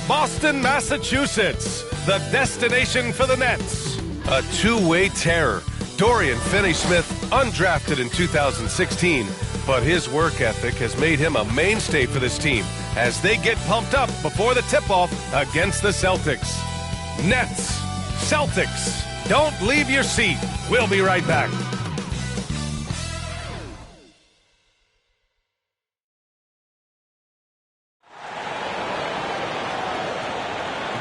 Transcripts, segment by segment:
Boston, Massachusetts, the destination for the Nets. A two-way terror. Dorian Finney-Smith, undrafted in 2016, but his work ethic has made him a mainstay for this team as they get pumped up before the tip-off against the Celtics. Nets, Celtics, don't leave your seat. We'll be right back.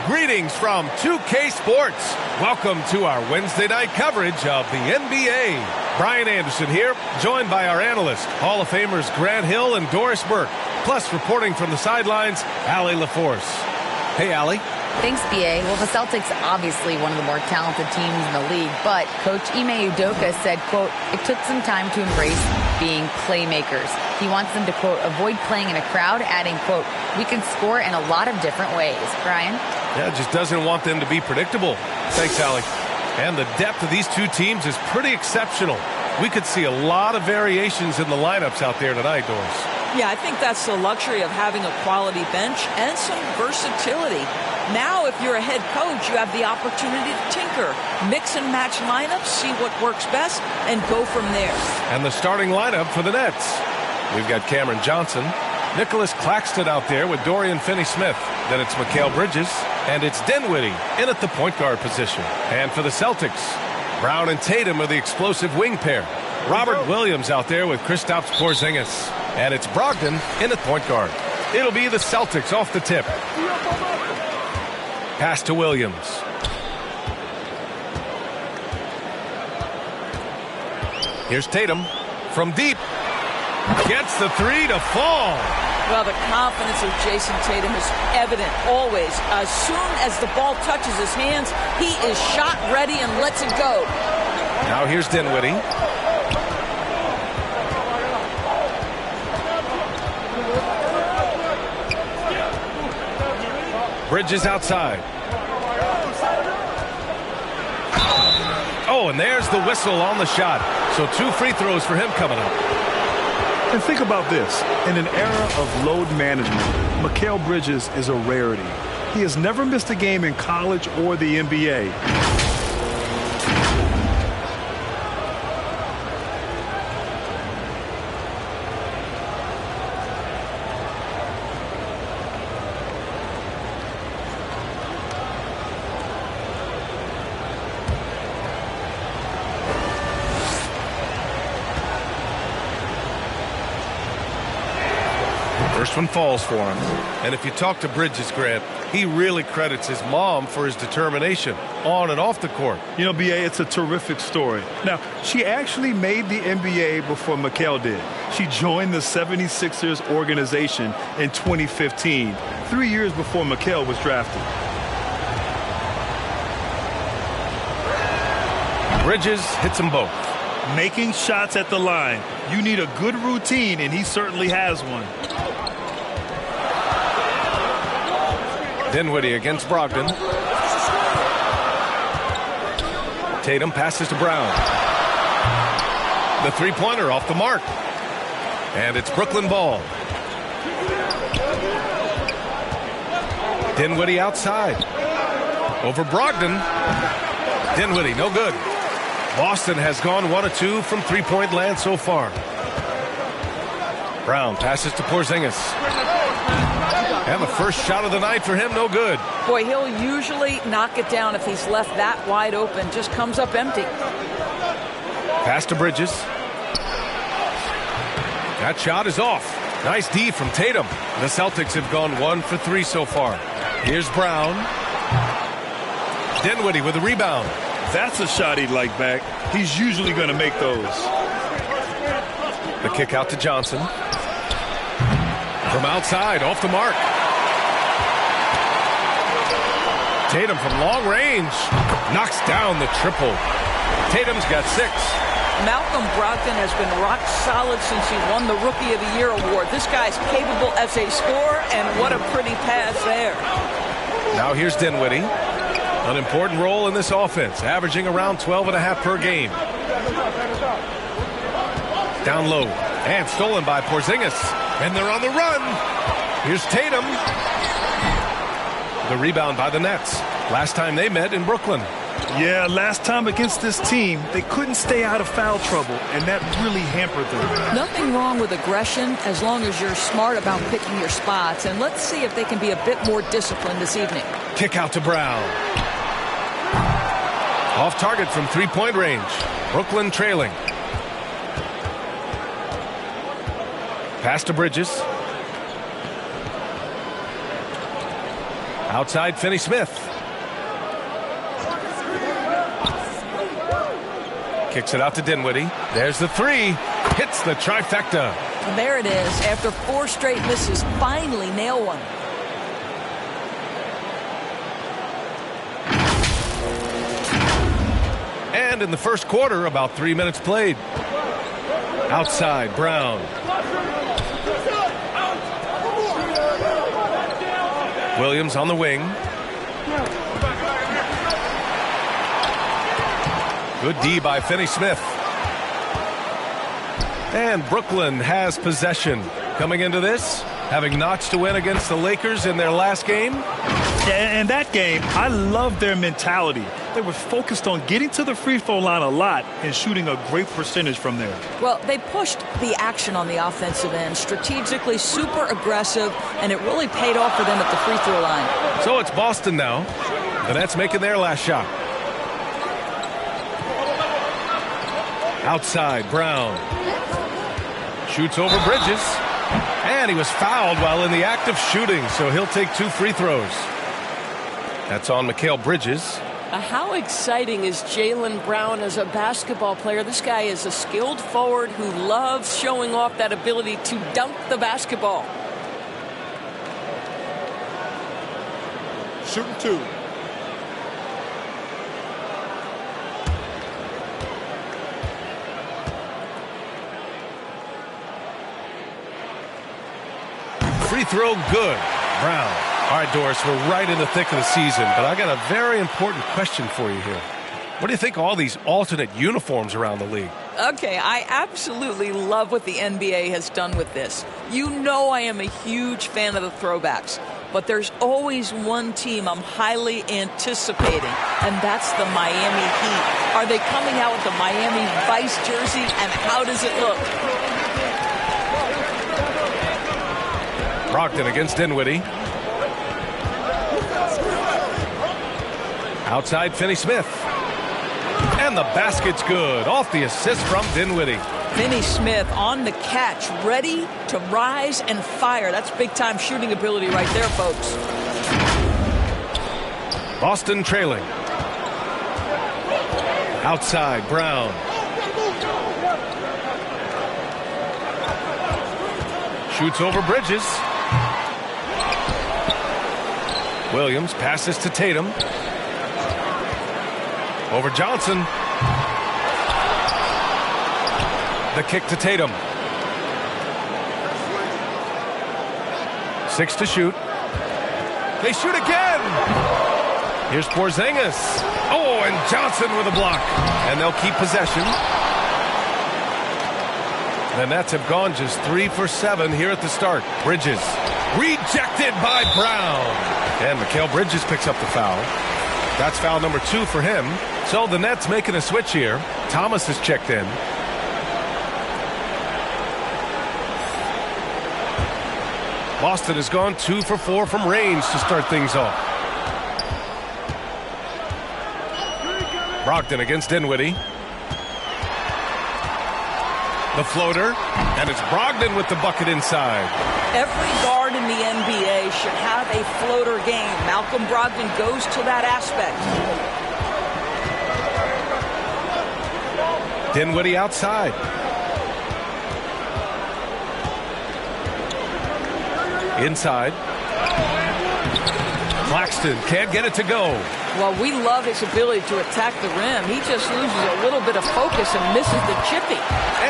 Greetings from 2K Sports. Welcome to our Wednesday night coverage of the NBA. Brian Anderson here, joined by our analysts, Hall of Famers Grant Hill and Doris Burke. Plus, reporting from the sidelines, Allie LaForce. Hey, Allie. Thanks, B.A. Well, the Celtics obviously one of the more talented teams in the league, but Coach Ime Udoka said, quote, it took some time to embrace being playmakers. He wants them to, quote, avoid playing in a crowd, adding, quote, we can score in a lot of different ways. Brian? Yeah, just doesn't want them to be predictable. Thanks, Allie. And the depth of these two teams is pretty exceptional. We could see a lot of variations in the lineups out there tonight, Doris. Yeah, I think that's the luxury of having a quality bench and some versatility. Now, if you're a head coach, you have the opportunity to tinker, mix and match lineups, see what works best, and go from there. And the starting lineup for the Nets. We've got Cameron Johnson, Nicholas Claxton out there with Dorian Finney-Smith. Then it's Mikal Bridges, and it's Dinwiddie in at the point guard position. And for the Celtics, Brown and Tatum are the explosive wing pair. Robert Williams out there with Kristaps Porzingis. And it's Brogdon in at point guard. It'll be the Celtics off the tip. Pass to Williams. Here's Tatum from deep. Gets the three to fall. Well, the confidence of Jason Tatum is evident always. As soon as the ball touches his hands, he is shot ready and lets it go. Now here's Dinwiddie. Bridges outside. Oh, and there's the whistle on the shot. So 2 free throws for him coming up. And think about this. In an era of load management, Mikal Bridges is a rarity. He has never missed a game in college or the NBA. First one falls for him. And if you talk to Bridges, Grant, he really credits his mom for his determination on and off the court. You know, B.A., it's a terrific story. Now, she actually made the NBA before Mikal did. She joined the 76ers organization in 2015, 3 years before Mikal was drafted. Bridges hits them both. Making shots at the line. You need a good routine, and he certainly has one. Dinwiddie against Brogdon. Tatum passes to Brown. The three-pointer off the mark. And it's Brooklyn ball. Dinwiddie outside. Over Brogdon. Dinwiddie, no good. Boston has gone 1 of 2 from three-point land so far. Brown passes to Porzingis. And the first shot of the night for him, no good. Boy, he'll usually knock it down if he's left that wide open. Just comes up empty. Pass to Bridges. That shot is off. Nice D from Tatum. The Celtics have gone 1 for 3 so far. Here's Brown. Dinwiddie with the rebound. That's a shot he'd like back. He's usually going to make those. The kick out to Johnson. From outside, off the mark. Tatum from long range knocks down the triple. Tatum's got 6. Malcolm Brogdon has been rock solid since he won the Rookie of the Year award. This guy's capable as a scorer, and what a pretty pass there. Now here's Dinwiddie. An important role in this offense, averaging around 12.5 per game. Down low, and stolen by Porzingis. And they're on the run. Here's Tatum. The rebound by the Nets. Last time they met in Brooklyn. Yeah, last time against this team, they couldn't stay out of foul trouble, and that really hampered them. Nothing wrong with aggression as long as you're smart about picking your spots. And let's see if they can be a bit more disciplined this evening. Kick out to Brown. Off target from three-point range. Brooklyn trailing. Pass to Bridges. Outside Finney Smith. Kicks it out to Dinwiddie. There's the three. Hits the trifecta. And there it is. After 4 straight misses, finally nail one. And in the first quarter, about 3 minutes played. Outside, Brown. Williams on the wing. Good D by Finney Smith. And Brooklyn has possession. Coming into this, having notched a win against the Lakers in their last game. And that game, I love their mentality. They were focused on getting to the free throw line a lot and shooting a great percentage from there. Well, they pushed the action on the offensive end, strategically super aggressive, and it really paid off for them at the free throw line. So it's Boston now. The Nets making their last shot. Outside, Brown. Shoots over Bridges. And he was fouled while in the act of shooting, so he'll take 2 free throws. That's on Mikal Bridges. How exciting is Jaylen Brown as a basketball player? This guy is a skilled forward who loves showing off that ability to dunk the basketball. Shooting 2. Free throw good. Brown. All right, Doris, we're right in the thick of the season, but I got a very important question for you here. What do you think of all these alternate uniforms around the league? Okay, I absolutely love what the NBA has done with this. You know I am a huge fan of the throwbacks, but there's always one team I'm highly anticipating, and that's the Miami Heat. Are they coming out with the Miami Vice jersey, and how does it look? Brogdon against Dinwiddie. Outside Finney Smith. And the basket's good. Off the assist from Dinwiddie. Finney Smith on the catch, ready to rise and fire. That's big-time shooting ability right there, folks. Boston trailing. Outside, Brown. Shoots over Bridges. Williams passes to Tatum. Over Johnson. The kick to Tatum. 6 to shoot. They shoot again. Here's Porzingis. Oh, and Johnson with a block. And they'll keep possession. The Nets have gone just 3 for 7 here at the start. Bridges. Rejected by Brown. And Mikal Bridges picks up the foul. That's foul number 2 for him. So the Nets making a switch here. Thomas has checked in. Boston has gone 2 for 4 from range to start things off. Brogdon against Dinwiddie. The floater, and it's Brogdon with the bucket inside. Every guard in the NBA should have a floater game. Malcolm Brogdon goes to that aspect. Dinwiddie outside. Inside. Claxton can't get it to go. Well, we love his ability to attack the rim. He just loses a little bit of focus and misses the chippy.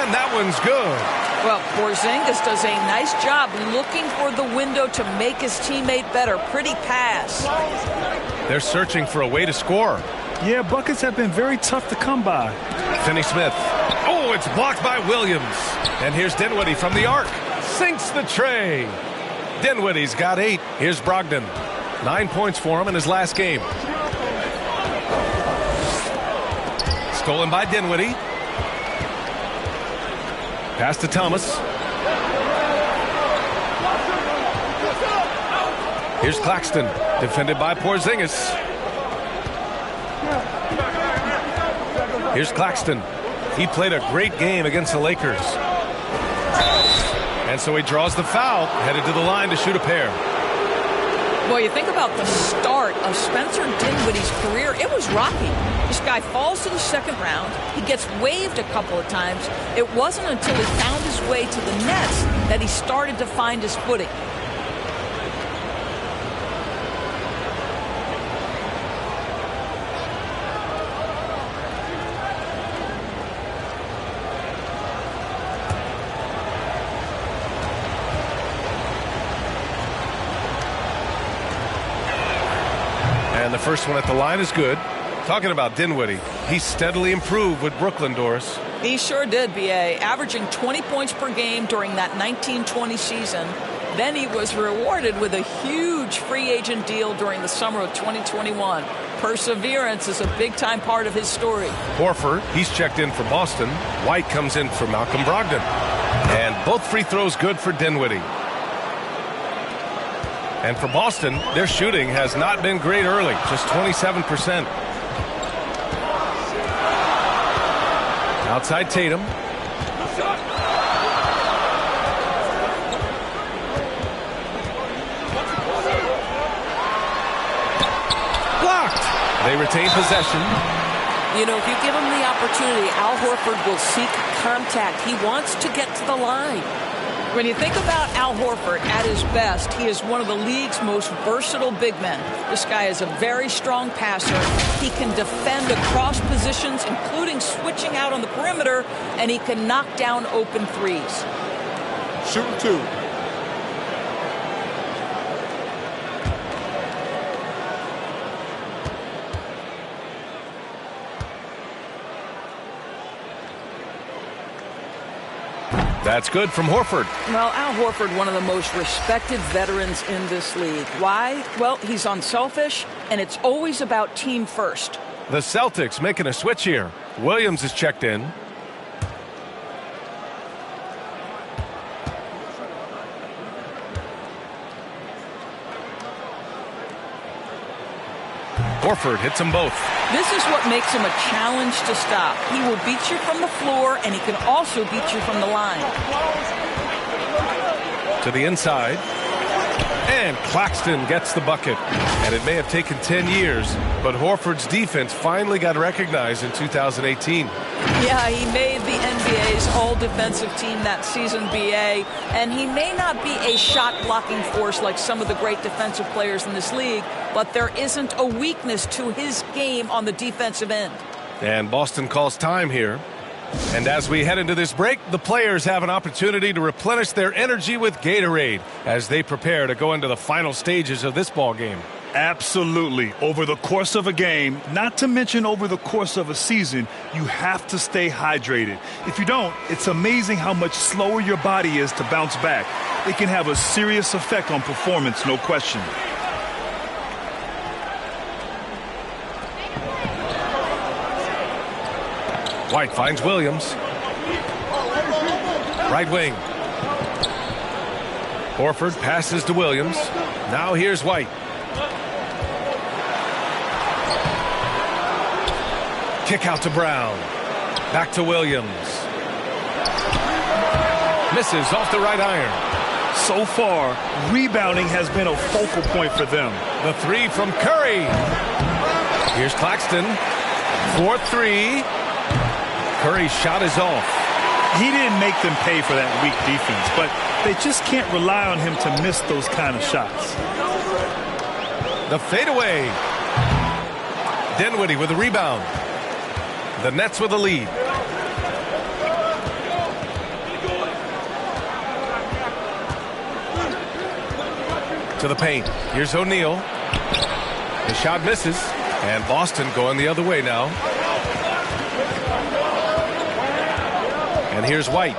And that one's good. Well, Porzingis does a nice job looking for the window to make his teammate better. Pretty pass. They're searching for a way to score. Yeah, buckets have been very tough to come by. Finney Smith. Oh, it's blocked by Williams. And here's Dinwiddie from the arc. Sinks the tray. Dinwiddie's got 8. Here's Brogdon. 9 points for him in his last game. Stolen by Dinwiddie. Pass to Thomas. Here's Claxton, defended by Porzingis. Here's Claxton. He played a great game against the Lakers. And so he draws the foul, headed to the line to shoot a pair. Well, you think about the start of Spencer Dinwiddie's career, it was rocky. This guy falls to the second round. He gets waived a couple of times. It wasn't until he found his way to the Nets that he started to find his footing. And the first one at the line is good. Talking about Dinwiddie, he steadily improved with Brooklyn, Doris. He sure did, B.A., averaging 20 points per game during that 1920 season. Then he was rewarded with a huge free agent deal during the summer of 2021. Perseverance is a big-time part of his story. Horford, he's checked in for Boston. White comes in for Malcolm Brogdon. And both free throws good for Dinwiddie. And for Boston, their shooting has not been great early, just 27%. Outside Tatum. Blocked. They retain possession. You know, if you give him the opportunity, Al Horford will seek contact. He wants to get to the line. When you think about Al Horford at his best, he is one of the league's most versatile big men. This guy is a very strong passer. He can defend across positions, including switching out on the perimeter, and he can knock down open threes. Shooting two. That's good from Horford. Well, Al Horford, one of the most respected veterans in this league. Why? Well, he's unselfish, and it's always about team first. The Celtics making a switch here. Williams is checked in. Horford hits them both. This is what makes him a challenge to stop. He will beat you from the floor, and he can also beat you from the line. To the inside. And Claxton gets the bucket. And it may have taken 10 years, but Horford's defense finally got recognized in 2018. Yeah, he made the NBA's all-defensive team that season, BA, and he may not be a shot-blocking force like some of the great defensive players in this league, but there isn't a weakness to his game on the defensive end. And Boston calls time here. And as we head into this break, the players have an opportunity to replenish their energy with Gatorade as they prepare to go into the final stages of this ball game. Absolutely. Over the course of a game, not to mention over the course of a season, you have to stay hydrated. If you don't, it's amazing how much slower your body is to bounce back. It can have a serious effect on performance, no question. White finds Williams. Right wing. Horford passes to Williams. Now here's White. Kick out to Brown. Back to Williams. Misses off the right iron. So far, rebounding has been a focal point for them. The three from Curry. Here's Claxton. 4-3. Curry's shot is off. He didn't make them pay for that weak defense, but they just can't rely on him to miss those kind of shots. The fadeaway. Dinwiddie with a rebound. The Nets with a lead. To the paint. Here's O'Neal. The shot misses. And Boston going the other way now. And here's White.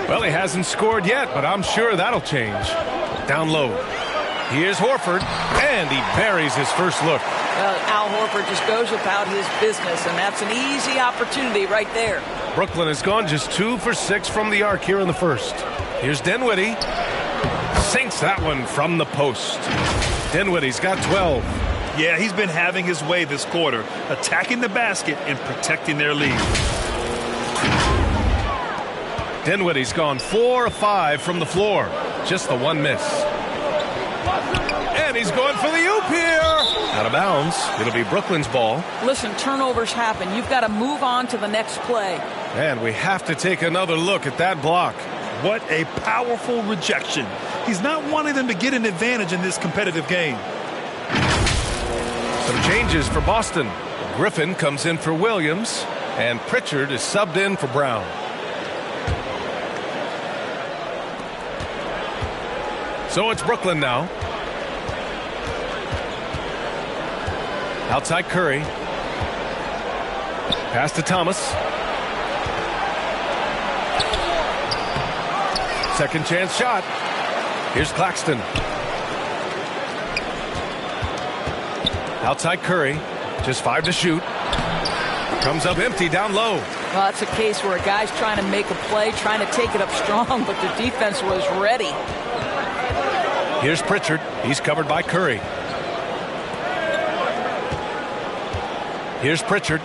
Well, he hasn't scored yet, but I'm sure that'll change. Down low. Here's Horford, and he buries his first look. Al Horford just goes about his business, and that's an easy opportunity right there. Brooklyn has gone just 2 for 6 from the arc here in the first. Here's Dinwiddie. Sinks that one from the post. Dinwiddie's got 12. Yeah, he's been having his way this quarter, attacking the basket and protecting their lead. Dinwiddie's gone 4 of 5 from the floor. Just the one miss. And he's going for the oop here. Out of bounds. It'll be Brooklyn's ball. Listen, turnovers happen. You've got to move on to the next play. And we have to take another look at that block. What a powerful rejection. He's not wanting them to get an advantage in this competitive game. Some changes for Boston. Griffin comes in for Williams, and Pritchard is subbed in for Brown. So it's Brooklyn now. Outside Curry. Pass to Thomas. Second chance shot. Here's Claxton. Outside Curry. Just 5 to shoot. Comes up empty down low. Well, that's a case where a guy's trying to make a play, trying to take it up strong, but the defense was ready. Here's Pritchard. He's covered by Curry. Here's Pritchard.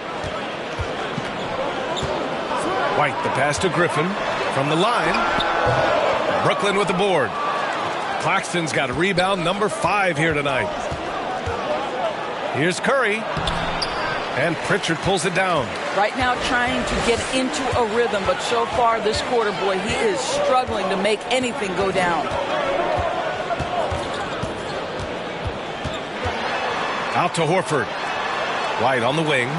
White, the pass to Griffin. From the line. Brooklyn with the board. Claxton's got rebound number 5 here tonight. Here's Curry. And Pritchard pulls it down. Right now trying to get into a rhythm, but so far this quarter, boy, he is struggling to make anything go down. Out to Horford. White on the wing.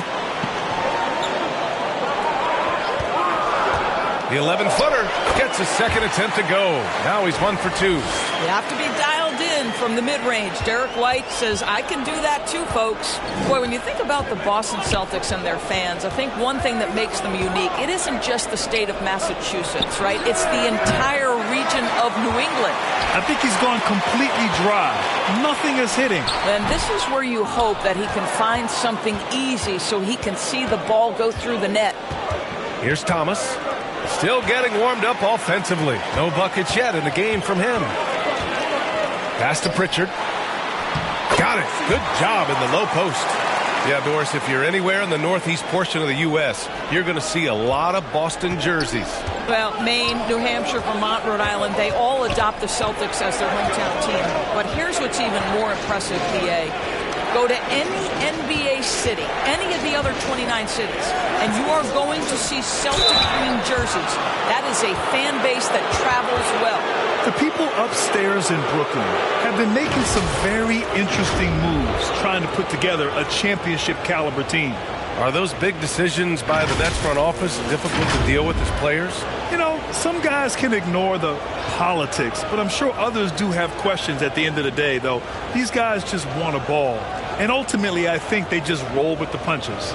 The 11-footer gets a second attempt to go. Now he's 1 for 2. You have to be dialed in from the mid-range. Derek White says, I can do that too, folks. Boy, when you think about the Boston Celtics and their fans, I think one thing that makes them unique, it isn't just the state of Massachusetts, right? It's the entire region of New England. I think he's gone completely dry. Nothing is hitting. And this is where you hope that he can find something easy so he can see the ball go through the net. Here's Thomas. Still getting warmed up offensively. No buckets yet in the game from him. Pass to Pritchard. Got it. Good job in the low post. Yeah, Doris, if you're anywhere in the northeast portion of the U.S., you're going to see a lot of Boston jerseys. Well, Maine, New Hampshire, Vermont, Rhode Island, they all adopt the Celtics as their hometown team. But here's what's even more impressive, PA. Go to any NBA city, any of the other 29 cities, and you are going to see Celtic green jerseys. That is a fan base that travels well. The people upstairs in Brooklyn have been making some very interesting moves trying to put together a championship caliber team. Are those big decisions by the Nets front office difficult to deal with as players? You know, some guys can ignore the politics, but I'm sure others do have questions at the end of the day, though. These guys just want a ball. And ultimately, I think they just roll with the punches.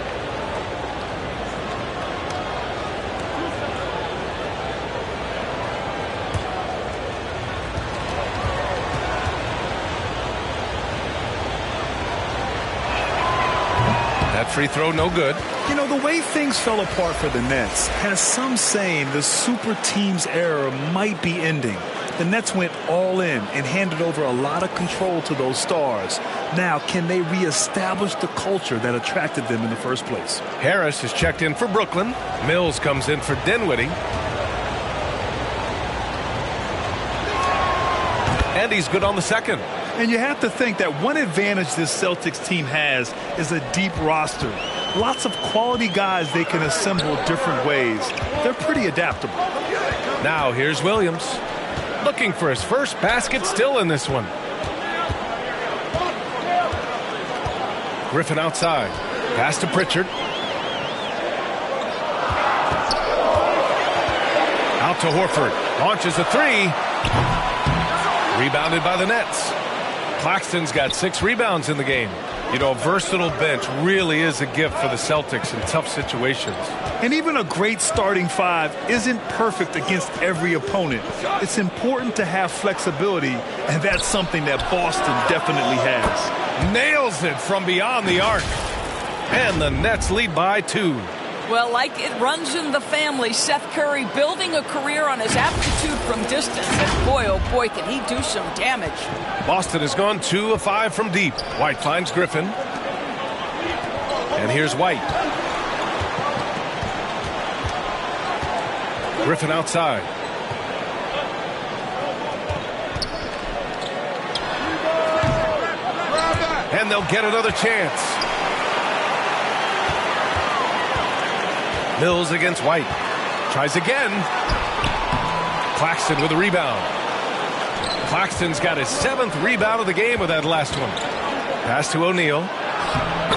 That free throw, no good. You know, the way things fell apart for the Nets has some saying the super team's era might be ending. The Nets went all in and handed over a lot of control to those stars. Now, can they reestablish the culture that attracted them in the first place? Harris is checked in for Brooklyn. Mills comes in for Dinwiddie. And he's good on the second. And you have to think that one advantage this Celtics team has is a deep roster. Lots of quality guys they can assemble different ways. They're pretty adaptable. Now here's Williams. Looking for his first basket, still in this one. Griffin outside. Pass to Pritchard. Out to Horford. Launches a three. Rebounded by the Nets. Claxton's got 6 rebounds in the game. You know, a versatile bench really is a gift for the Celtics in tough situations. And even a great starting five isn't perfect against every opponent. It's important to have flexibility, and that's something that Boston definitely has. Nails it from beyond the arc. And the Nets lead by 2. Well, like it runs in the family, Seth Curry building a career on his aptitude from distance. And boy, oh boy, can he do some damage. Boston has gone 2 of 5 from deep. White finds Griffin. And here's White. Griffin outside. And they'll get another chance. Mills against White. Tries again. Claxton with a rebound. Claxton's got his 7th rebound of the game with that last one. Pass to O'Neal.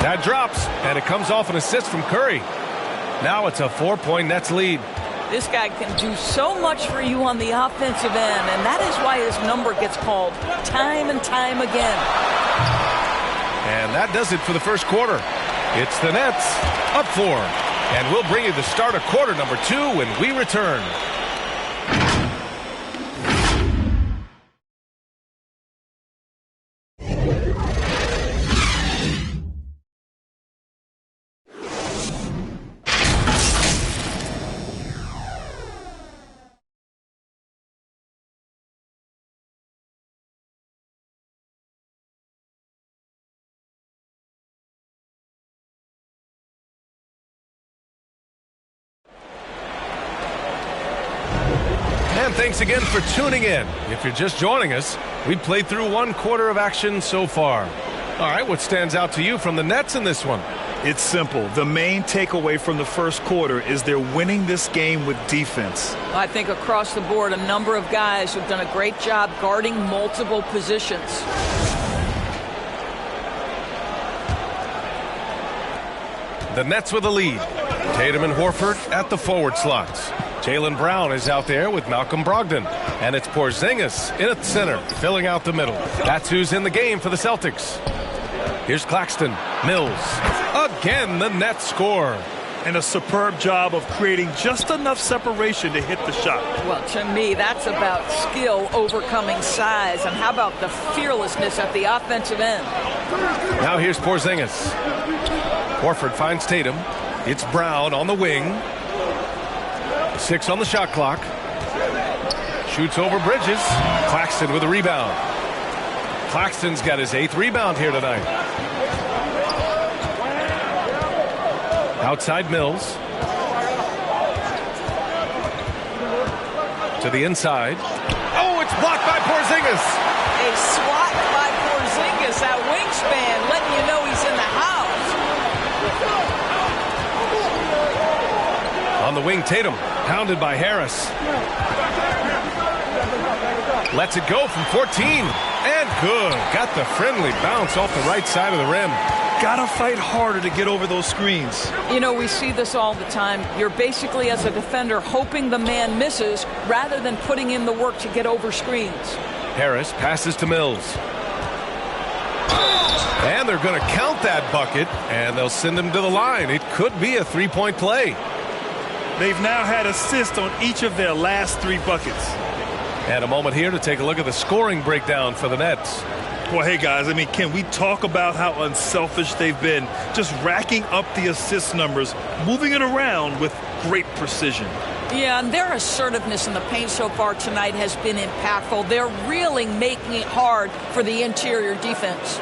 That drops, and it comes off an assist from Curry. Now it's a 4-point Nets lead. This guy can do so much for you on the offensive end, and that is why his number gets called time and time again. And that does it for the first quarter. It's the Nets up 4. And we'll bring you the start of quarter number 2 when we return. And thanks again for tuning in. If you're just joining us, we've played through 1 quarter of action so far. All right, what stands out to you from the Nets in this one? It's simple. The main takeaway from the first quarter is they're winning this game with defense. I think across the board, a number of guys who've done a great job guarding multiple positions. The Nets with a lead. Tatum and Horford at the forward slots. Jaylen Brown is out there with Malcolm Brogdon. And it's Porzingis in at the center, filling out the middle. That's who's in the game for the Celtics. Here's Claxton. Mills. Again, the Nets score. And a superb job of creating just enough separation to hit the shot. Well, to me, that's about skill overcoming size. And how about the fearlessness at the offensive end? Now here's Porzingis. Horford finds Tatum. It's Brown on the wing. 6 on the shot clock. Shoots over Bridges. Claxton with a rebound. Claxton's got his 8th rebound here tonight. Outside Mills. To the inside. Oh, it's blocked by Porzingis. A swat by Porzingis. That wingspan letting you know he's in the house. On the wing, Tatum. Pounded by Harris. Lets it go from 14. And good. Got the friendly bounce off the right side of the rim. Gotta fight harder to get over those screens. You know, we see this all the time. You're basically, as a defender, hoping the man misses rather than putting in the work to get over screens. Harris passes to Mills. And they're going to count that bucket, and they'll send him to the line. It could be a 3-point play. They've now had assists on each of their last 3 buckets. And a moment here to take a look at the scoring breakdown for the Nets. Well, hey, guys, I mean, can we talk about how unselfish they've been? Just racking up the assist numbers, moving it around with great precision. Yeah, and their assertiveness in the paint so far tonight has been impactful. They're really making it hard for the interior defense.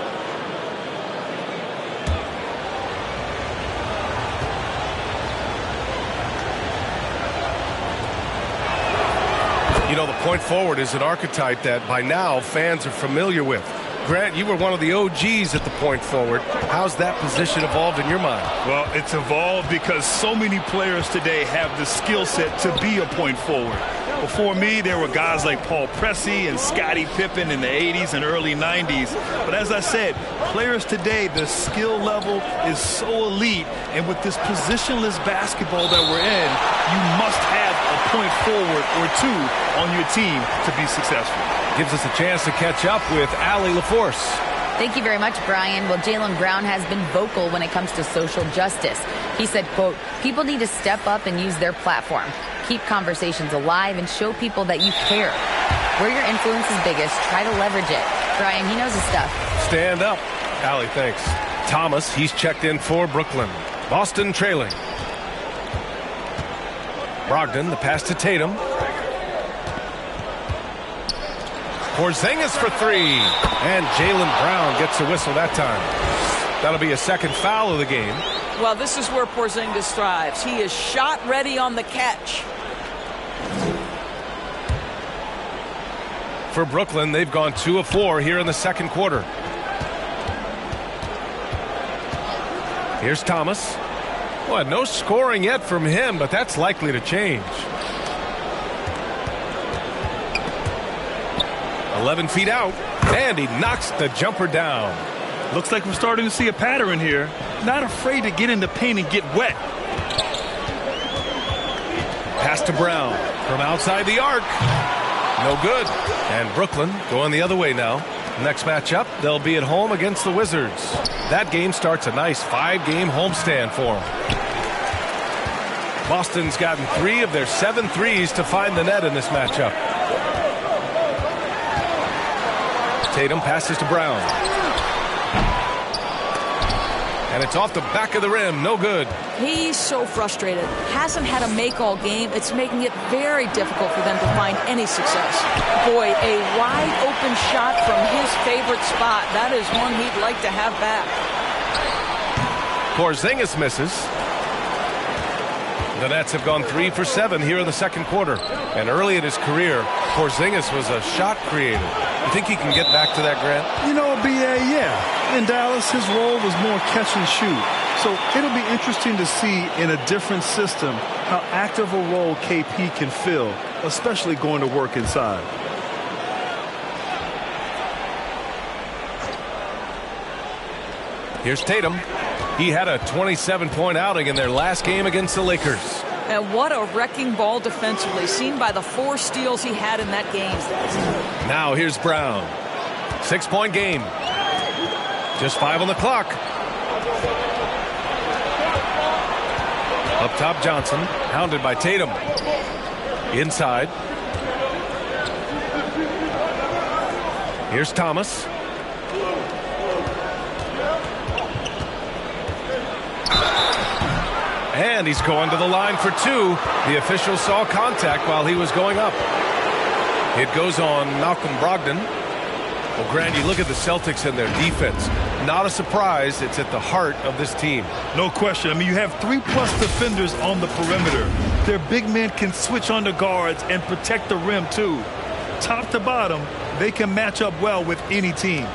You know, the point forward is an archetype that by now fans are familiar with. Grant, you were one of the OGs at the point forward. How's that position evolved in your mind? Well, it's evolved because so many players today have the skill set to be a point forward. Before me, there were guys like Paul Pressey and Scottie Pippen in the 80s and early 90s. But as I said, players today, the skill level is so elite. And with this positionless basketball that we're in, you must have a point forward or 2 on your team to be successful. Gives us a chance to catch up with Allie LaForce. Thank you very much, Brian. Well, Jaylen Brown has been vocal when it comes to social justice. He said, quote, people need to step up and use their platform. Keep conversations alive and show people that you care. Where your influence is biggest, try to leverage it. Brian, he knows his stuff. Stand up. Allie, thanks. Thomas, he's checked in for Brooklyn. Boston trailing. Brogdon, the pass to Tatum. Porzingis for three. And Jaylen Brown gets a whistle that time. That'll be a second foul of the game. Well, this is where Porzingis thrives. He is shot ready on the catch. For Brooklyn, they've gone 2 of 4 here in the second quarter. Here's Thomas. Well, no scoring yet from him, but that's likely to change. 11 feet out, and he knocks the jumper down. Looks like we're starting to see a pattern here. Not afraid to get in the paint and get wet. Pass to Brown from outside the arc. No good. And Brooklyn going the other way now. Next matchup, they'll be at home against the Wizards. That game starts a nice 5-game homestand for them. Boston's gotten 3 of their 7 threes to find the net in this matchup. Tatum passes to Brown. And it's off the back of the rim. No good. He's so frustrated. Hasn't had a make all game. It's making it very difficult for them to find any success. Boy, a wide open shot from his favorite spot. That is one he'd like to have back. Porzingis misses. The Nets have gone 3 for 7 here in the second quarter. And early in his career, Porzingis was a shot creator. You think he can get back to that, Grant? You know, B.A., yeah. In Dallas, his role was more catch and shoot. So it'll be interesting to see in a different system how active a role KP can fill, especially going to work inside. Here's Tatum. He had a 27-point outing in their last game against the Lakers. And what a wrecking ball defensively, seen by the 4 steals he had in that game. Now here's Brown. 6-point game. Just 5 on the clock. Up top, Johnson, hounded by Tatum. Inside. Here's Thomas. And he's going to the line for 2. The official saw contact while he was going up. It goes on Malcolm Brogdon. Well, Grant, you look at the Celtics and their defense. Not a surprise. It's at the heart of this team. No question. I mean, you have 3+ defenders on the perimeter. Their big men can switch on the guards and protect the rim, too. Top to bottom, they can match up well with any team.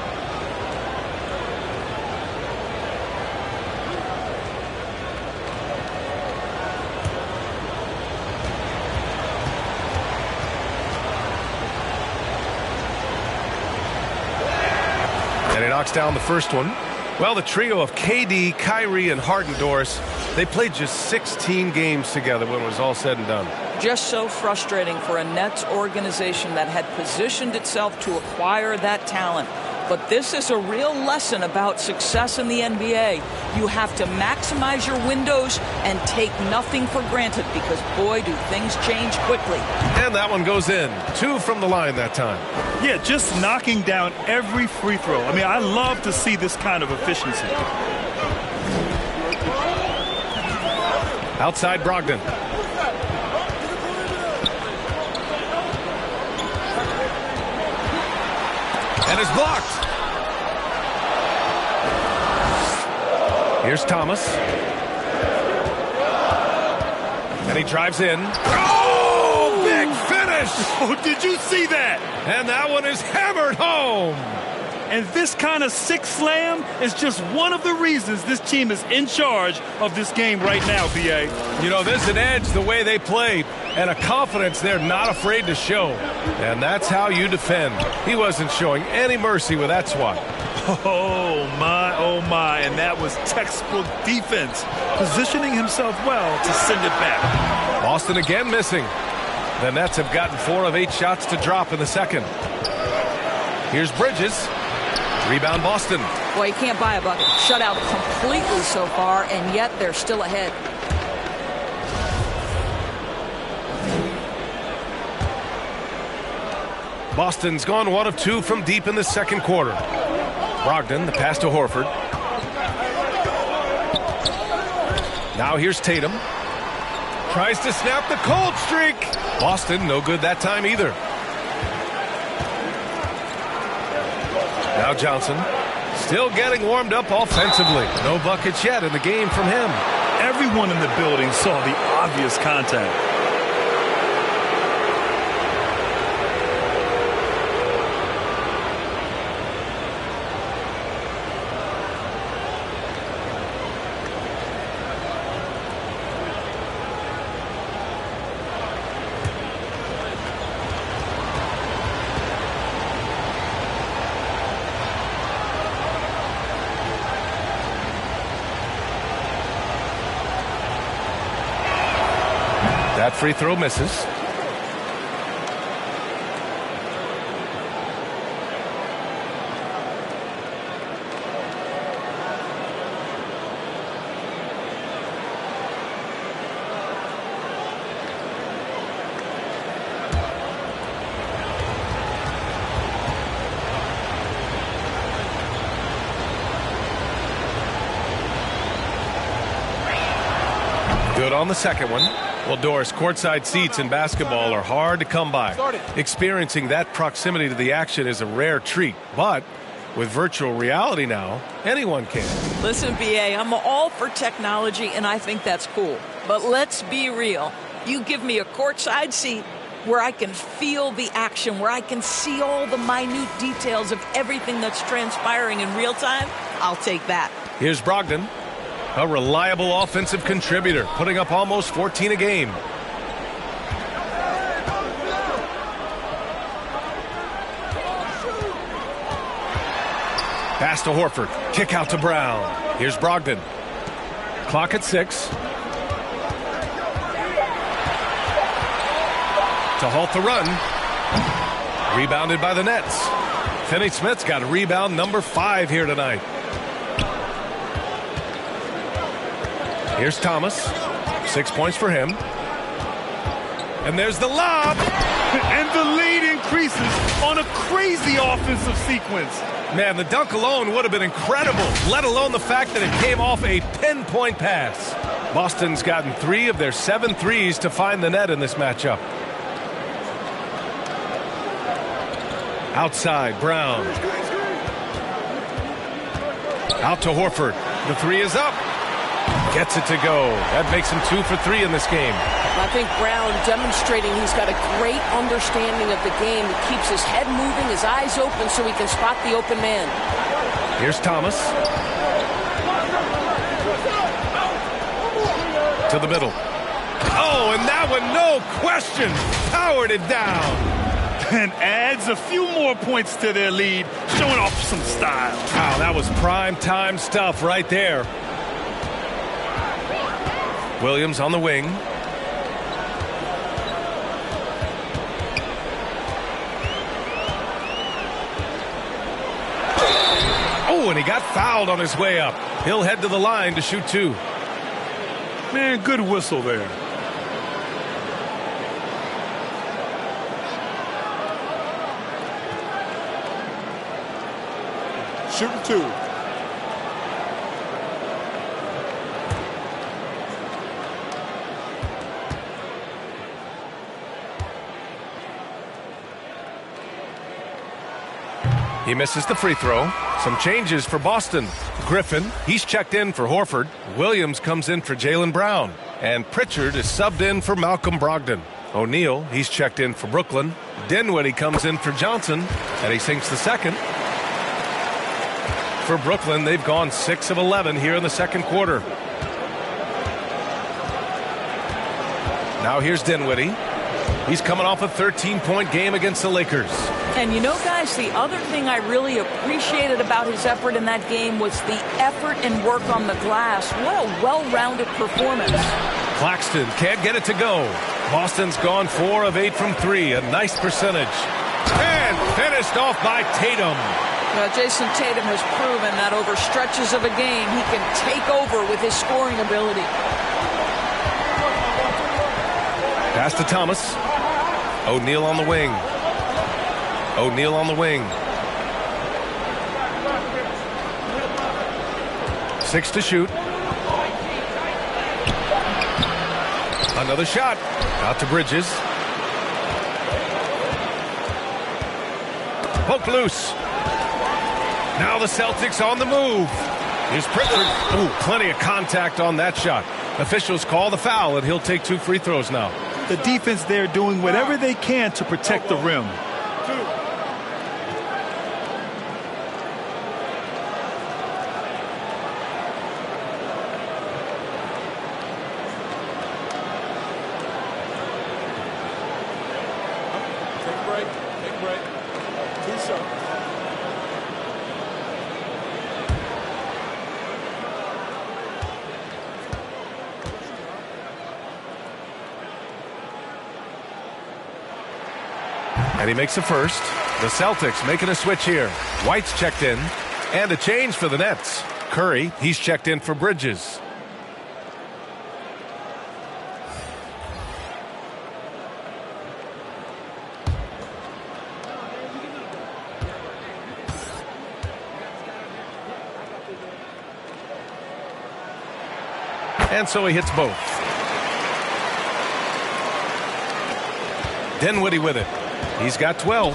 And he knocks down the first one. Well, the trio of KD, Kyrie, and Harden, Doris, they played just 16 games together when it was all said and done. Just so frustrating for a Nets organization that had positioned itself to acquire that talent. But this is a real lesson about success in the NBA. You have to maximize your windows and take nothing for granted because, boy, do things change quickly. And that one goes in. 2 from the line that time. Yeah, just knocking down every free throw. I mean, I love to see this kind of efficiency. Outside Brogdon. And it's blocked. Here's Thomas. And he drives in. Oh, big finish! Oh, did you see that? And that one is hammered home. And this kind of sick slam is just one of the reasons this team is in charge of this game right now, B.A. You know, there's an edge the way they played and a confidence they're not afraid to show. And that's how you defend. He wasn't showing any mercy with that swat. Oh, my. And that was textbook defense, positioning himself well to send it back. Boston again missing. The Nets have gotten 4 of 8 shots to drop in the second. Here's Bridges. Rebound Boston. Well, you can't buy a bucket. Shut out completely so far, and yet they're still ahead. Boston's gone 1 of 2 from deep in the second quarter. Brogdon, the pass to Horford. Now here's Tatum. Tries to snap the cold streak. Boston, no good that time either. Now Johnson. Still getting warmed up offensively. No buckets yet in the game from him. Everyone in the building saw the obvious contact. That free throw misses. Good on the second one. Well, Doris, courtside seats in basketball are hard to come by. Experiencing that proximity to the action is a rare treat, but with virtual reality now, anyone can. Listen, BA, I'm all for technology, and I think that's cool. But let's be real. You give me a courtside seat where I can feel the action, where I can see all the minute details of everything that's transpiring in real time, I'll take that. Here's Brogdon. A reliable offensive contributor, putting up almost 14 a game. Pass to Horford. Kick out to Brown. Here's Brogdon. Clock at 6. To halt the run. Rebounded by the Nets. Finney-Smith's got rebound number 5 here tonight. Here's Thomas. 6 points for him. And there's the lob. And the lead increases on a crazy offensive sequence. Man, the dunk alone would have been incredible, let alone the fact that it came off a pinpoint pass. Boston's gotten 3 of their 7 threes to find the net in this matchup. Outside, Brown. Out to Horford. The 3 is up. Gets it to go. That makes him 2 for 3 in this game. I think Brown demonstrating he's got a great understanding of the game. He keeps his head moving, his eyes open so he can spot the open man. Here's Thomas. To the middle. Oh, and that one, no question, powered it down. And adds a few more points to their lead, showing off some style. Wow, that was prime time stuff right there. Williams on the wing. Oh, and he got fouled on his way up. He'll head to the line to shoot 2. Man, good whistle there. Shooting 2. He misses the free throw. Some changes for Boston. Griffin, he's checked in for Horford. Williams comes in for Jaylen Brown. And Pritchard is subbed in for Malcolm Brogdon. O'Neal, he's checked in for Brooklyn. Dinwiddie comes in for Johnson, and he sinks the second. For Brooklyn, they've gone 6 of 11 here in the second quarter. Now here's Dinwiddie. He's coming off a 13-point game against the Lakers. And you know, guys, the other thing I really appreciated about his effort in that game was the effort and work on the glass. What a well-rounded performance. Claxton can't get it to go. Boston's gone 4 of 8 from 3, a nice percentage. And finished off by Tatum. Jason Tatum has proven that over stretches of a game, he can take over with his scoring ability. Pass to Thomas. O'Neal on the wing. O'Neal on the wing. 6 to shoot. Another shot. Out to Bridges. Poke loose. Now the Celtics on the move. Here's Pritchard. Ooh, plenty of contact on that shot. Officials call the foul, and he'll take 2 free throws now. The defense there doing whatever they can to protect the rim. Take a break. 2 seconds. And he makes the first. The Celtics making a switch here. White's checked in. And a change for the Nets. Curry, he's checked in for Bridges. And so he hits both. Dinwiddie with it. He's got 12.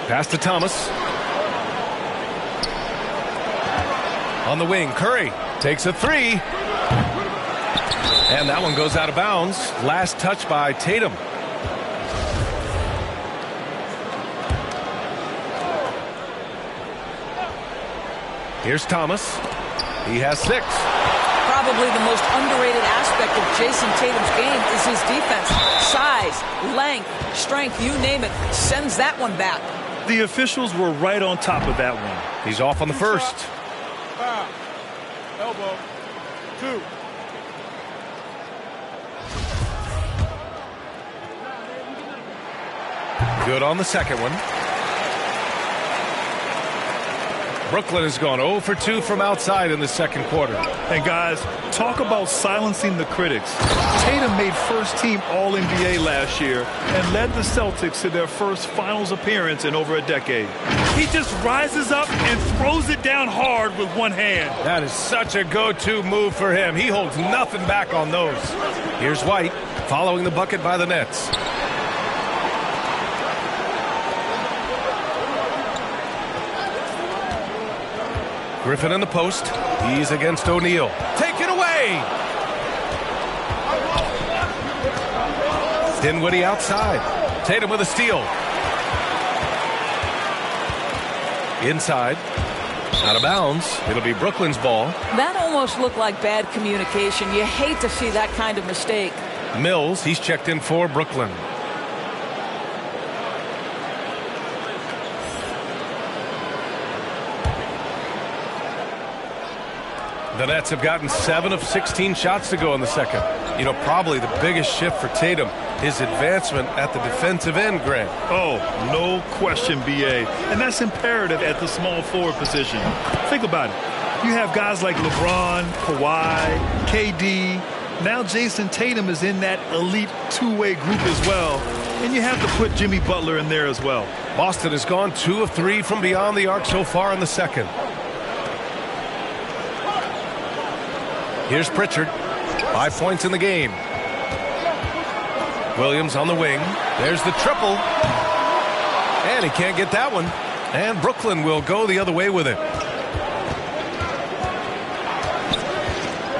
Pass to Thomas. On the wing, Curry takes a 3. And that one goes out of bounds. Last touch by Tatum. Here's Thomas. He has 6. Probably the most underrated aspect of Jason Tatum's game is his defense. Size, length, strength, you name it, sends that one back. The officials were right on top of that one. He's off on the first. Foul. Elbow. 2. Good on the second one. Brooklyn has gone 0 for 2 from outside in the second quarter. And guys, talk about silencing the critics. Tatum made first-team All-NBA last year and led the Celtics to their first finals appearance in over a decade. He just rises up and throws it down hard with one hand. That is such a go-to move for him. He holds nothing back on those. Here's White following the bucket by the Nets. Griffin in the post. He's against O'Neal. Take it away! Dinwiddie outside. Tatum with a steal. Inside. Out of bounds. It'll be Brooklyn's ball. That almost looked like bad communication. You hate to see that kind of mistake. Mills, he's checked in for Brooklyn. The Nets have gotten 7 of 16 shots to go in the second. You know, probably the biggest shift for Tatum, his advancement at the defensive end, Grant. Oh, no question, B.A. And that's imperative at the small forward position. Think about it. You have guys like LeBron, Kawhi, KD. Now Jason Tatum is in that elite two-way group as well. And you have to put Jimmy Butler in there as well. Boston has gone 2 of 3 from beyond the arc so far in the second. Here's Pritchard. 5 points in the game. Williams on the wing. There's the triple. And he can't get that one. And Brooklyn will go the other way with it.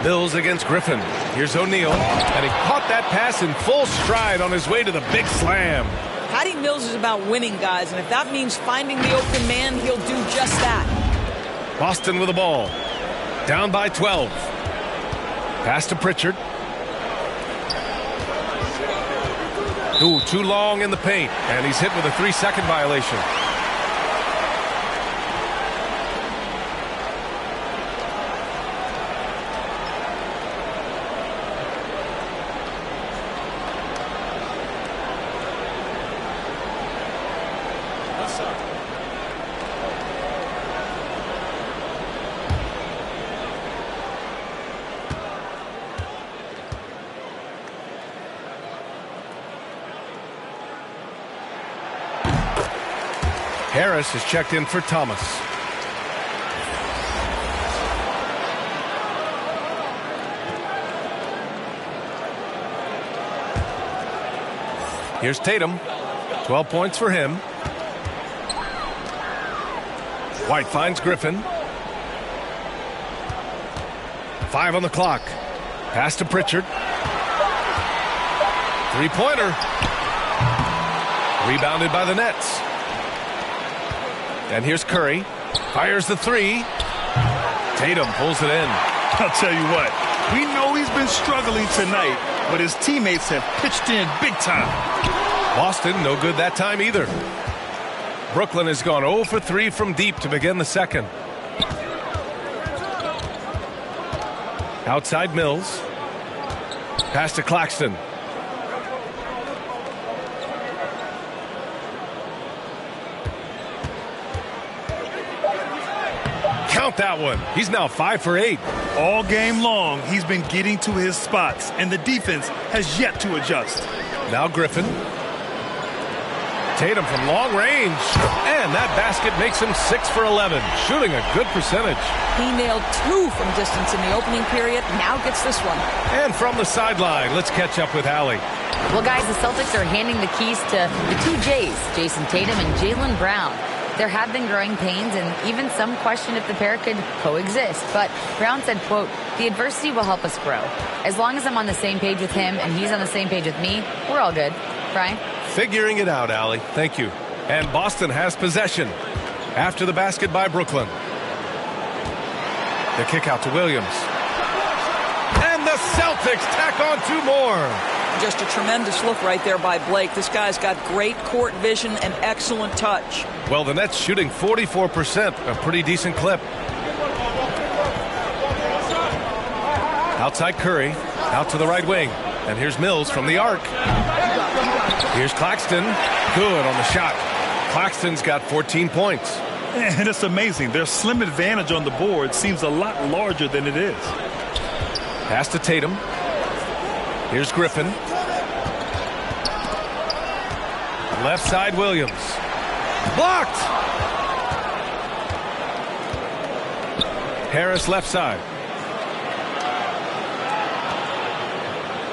Mills against Griffin. Here's O'Neal. And he caught that pass in full stride on his way to the big slam. Patty Mills is about winning, guys. And if that means finding the open man, he'll do just that. Boston with the ball. Down by 12. Pass to Pritchard. Ooh, too long in the paint. And he's hit with a 3-second violation. Harris is checked in for Thomas. Here's Tatum. 12 points for him. White finds Griffin. 5 on the clock. Pass to Pritchard. Three-pointer. Rebounded by the Nets. And here's Curry. Fires the three. Tatum pulls it in. I'll tell you what, we know he's been struggling tonight, but his teammates have pitched in big time. Boston, no good that time either. Brooklyn has gone 0 for 3 from deep to begin the second. Outside Mills. Pass to Claxton. Count that one. He's now 5 for 8. All game long, he's been getting to his spots, and the defense has yet to adjust. Now Griffin. Tatum from long range. And that basket makes him 6 for 11. Shooting a good percentage. He nailed 2 from distance in the opening period. Now gets this one. And from the sideline, let's catch up with Allie. Well, guys, the Celtics are handing the keys to the two J's, Jason Tatum and Jaylen Brown. There have been growing pains, and even some question if the pair could coexist. But Brown said, quote, "The adversity will help us grow. As long as I'm on the same page with him and he's on the same page with me, we're all good." Brian? Figuring it out, Allie. Thank you. And Boston has possession after the basket by Brooklyn. The kick out to Williams. And the Celtics tack on 2 more. Just a tremendous look right there by Blake. This guy's got great court vision and excellent touch. Well, the Nets shooting 44%, a pretty decent clip. Outside Curry, out to the right wing. And here's Mills from the arc. Here's Claxton. Good on the shot. Claxton's got 14 points. And it's amazing. Their slim advantage on the board seems a lot larger than it is. Pass to Tatum. Here's Griffin. Left side Williams. Blocked! Harris left side.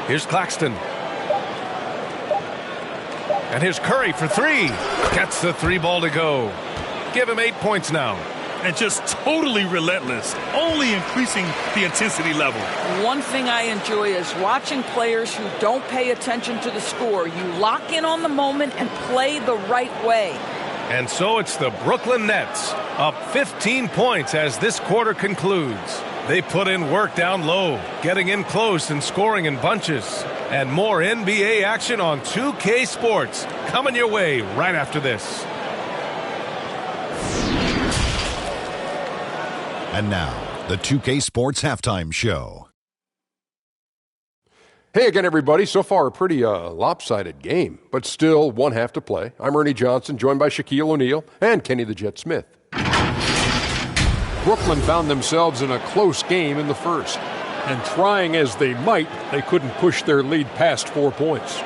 Here's Claxton. And here's Curry for 3. Gets the 3 ball to go. Give him 8 points now. And just totally relentless, only increasing the intensity level. One thing I enjoy is watching players who don't pay attention to the score. You lock in on the moment and play the right way. And so it's the Brooklyn Nets up 15 points as this quarter concludes. They put in work down low, getting in close and scoring in bunches. And more NBA action on 2K Sports coming your way right after this. And now, the 2K Sports Halftime Show. Hey again, everybody. So far, a pretty lopsided game, but still one half to play. I'm Ernie Johnson, joined by Shaquille O'Neal and Kenny the Jet Smith. Brooklyn found themselves in a close game in the first, and trying as they might, they couldn't push their lead past 4 points.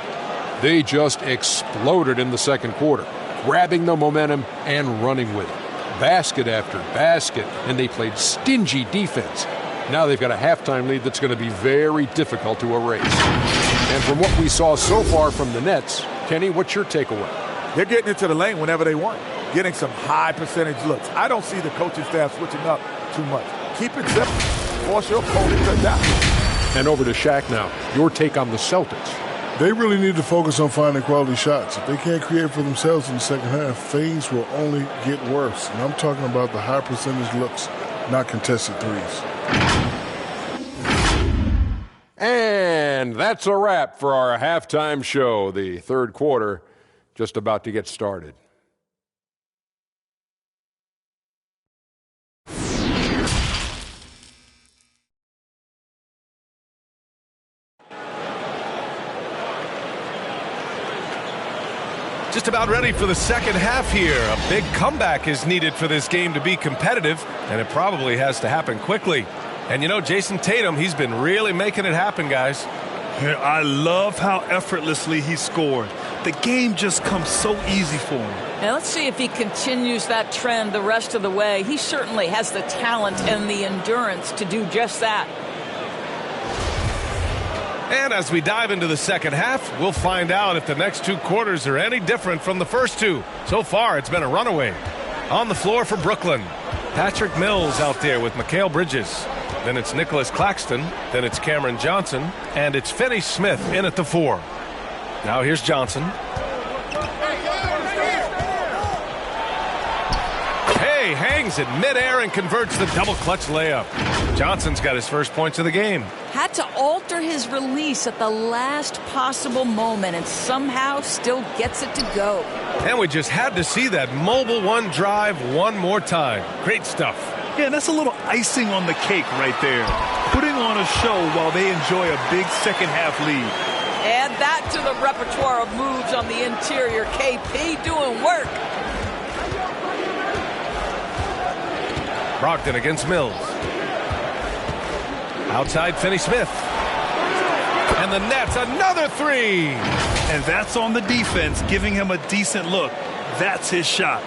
They just exploded in the second quarter, grabbing the momentum and running with it. Basket after basket, and they played stingy defense. Now they've got a halftime lead that's going to be very difficult to erase. And from what we saw so far from the Nets, Kenny, what's your takeaway? They're getting into the lane whenever they want, getting some high percentage looks. I don't see the coaching staff switching up too much. Keep it simple. Force your opponent to adapt. And over to Shaq now. Your take on the Celtics. They really need to focus on finding quality shots. If they can't create for themselves in the second half, things will only get worse. And I'm talking about the high percentage looks, not contested threes. And that's a wrap for our halftime show. The third quarter just about to get started. Just about ready for the second half here. A big comeback is needed for this game to be competitive, and it probably has to happen quickly. And you know, Jason Tatum, he's been really making it happen, guys. I love how effortlessly he scored. the game just comes so easy for him. And let's see if he continues that trend the rest of the way. He certainly has the talent and the endurance to do just that. And as we dive into the second half, we'll find out if the next two quarters are any different from the first two. So far, it's been a runaway. On the floor for Brooklyn, Patrick Mills out there with Mikal Bridges. Then it's Nicholas Claxton. Then it's Cameron Johnson. And it's Finney Smith in at the 4. Now here's Johnson. Hey, hangs it midair and converts the double clutch layup. Johnson's got his first points of the game. Had to alter his release at the last possible moment and somehow still gets it to go. And we just had to see that mobile one drive one more time. Great stuff. Yeah, that's a little icing on the cake right there. Putting on a show while they enjoy a big second half lead. Add that to the repertoire of moves on the interior. KP doing work. Brogdon against Mills. Outside Finney Smith. And the Nets, another 3. And that's on the defense, giving him a decent look. That's his shot.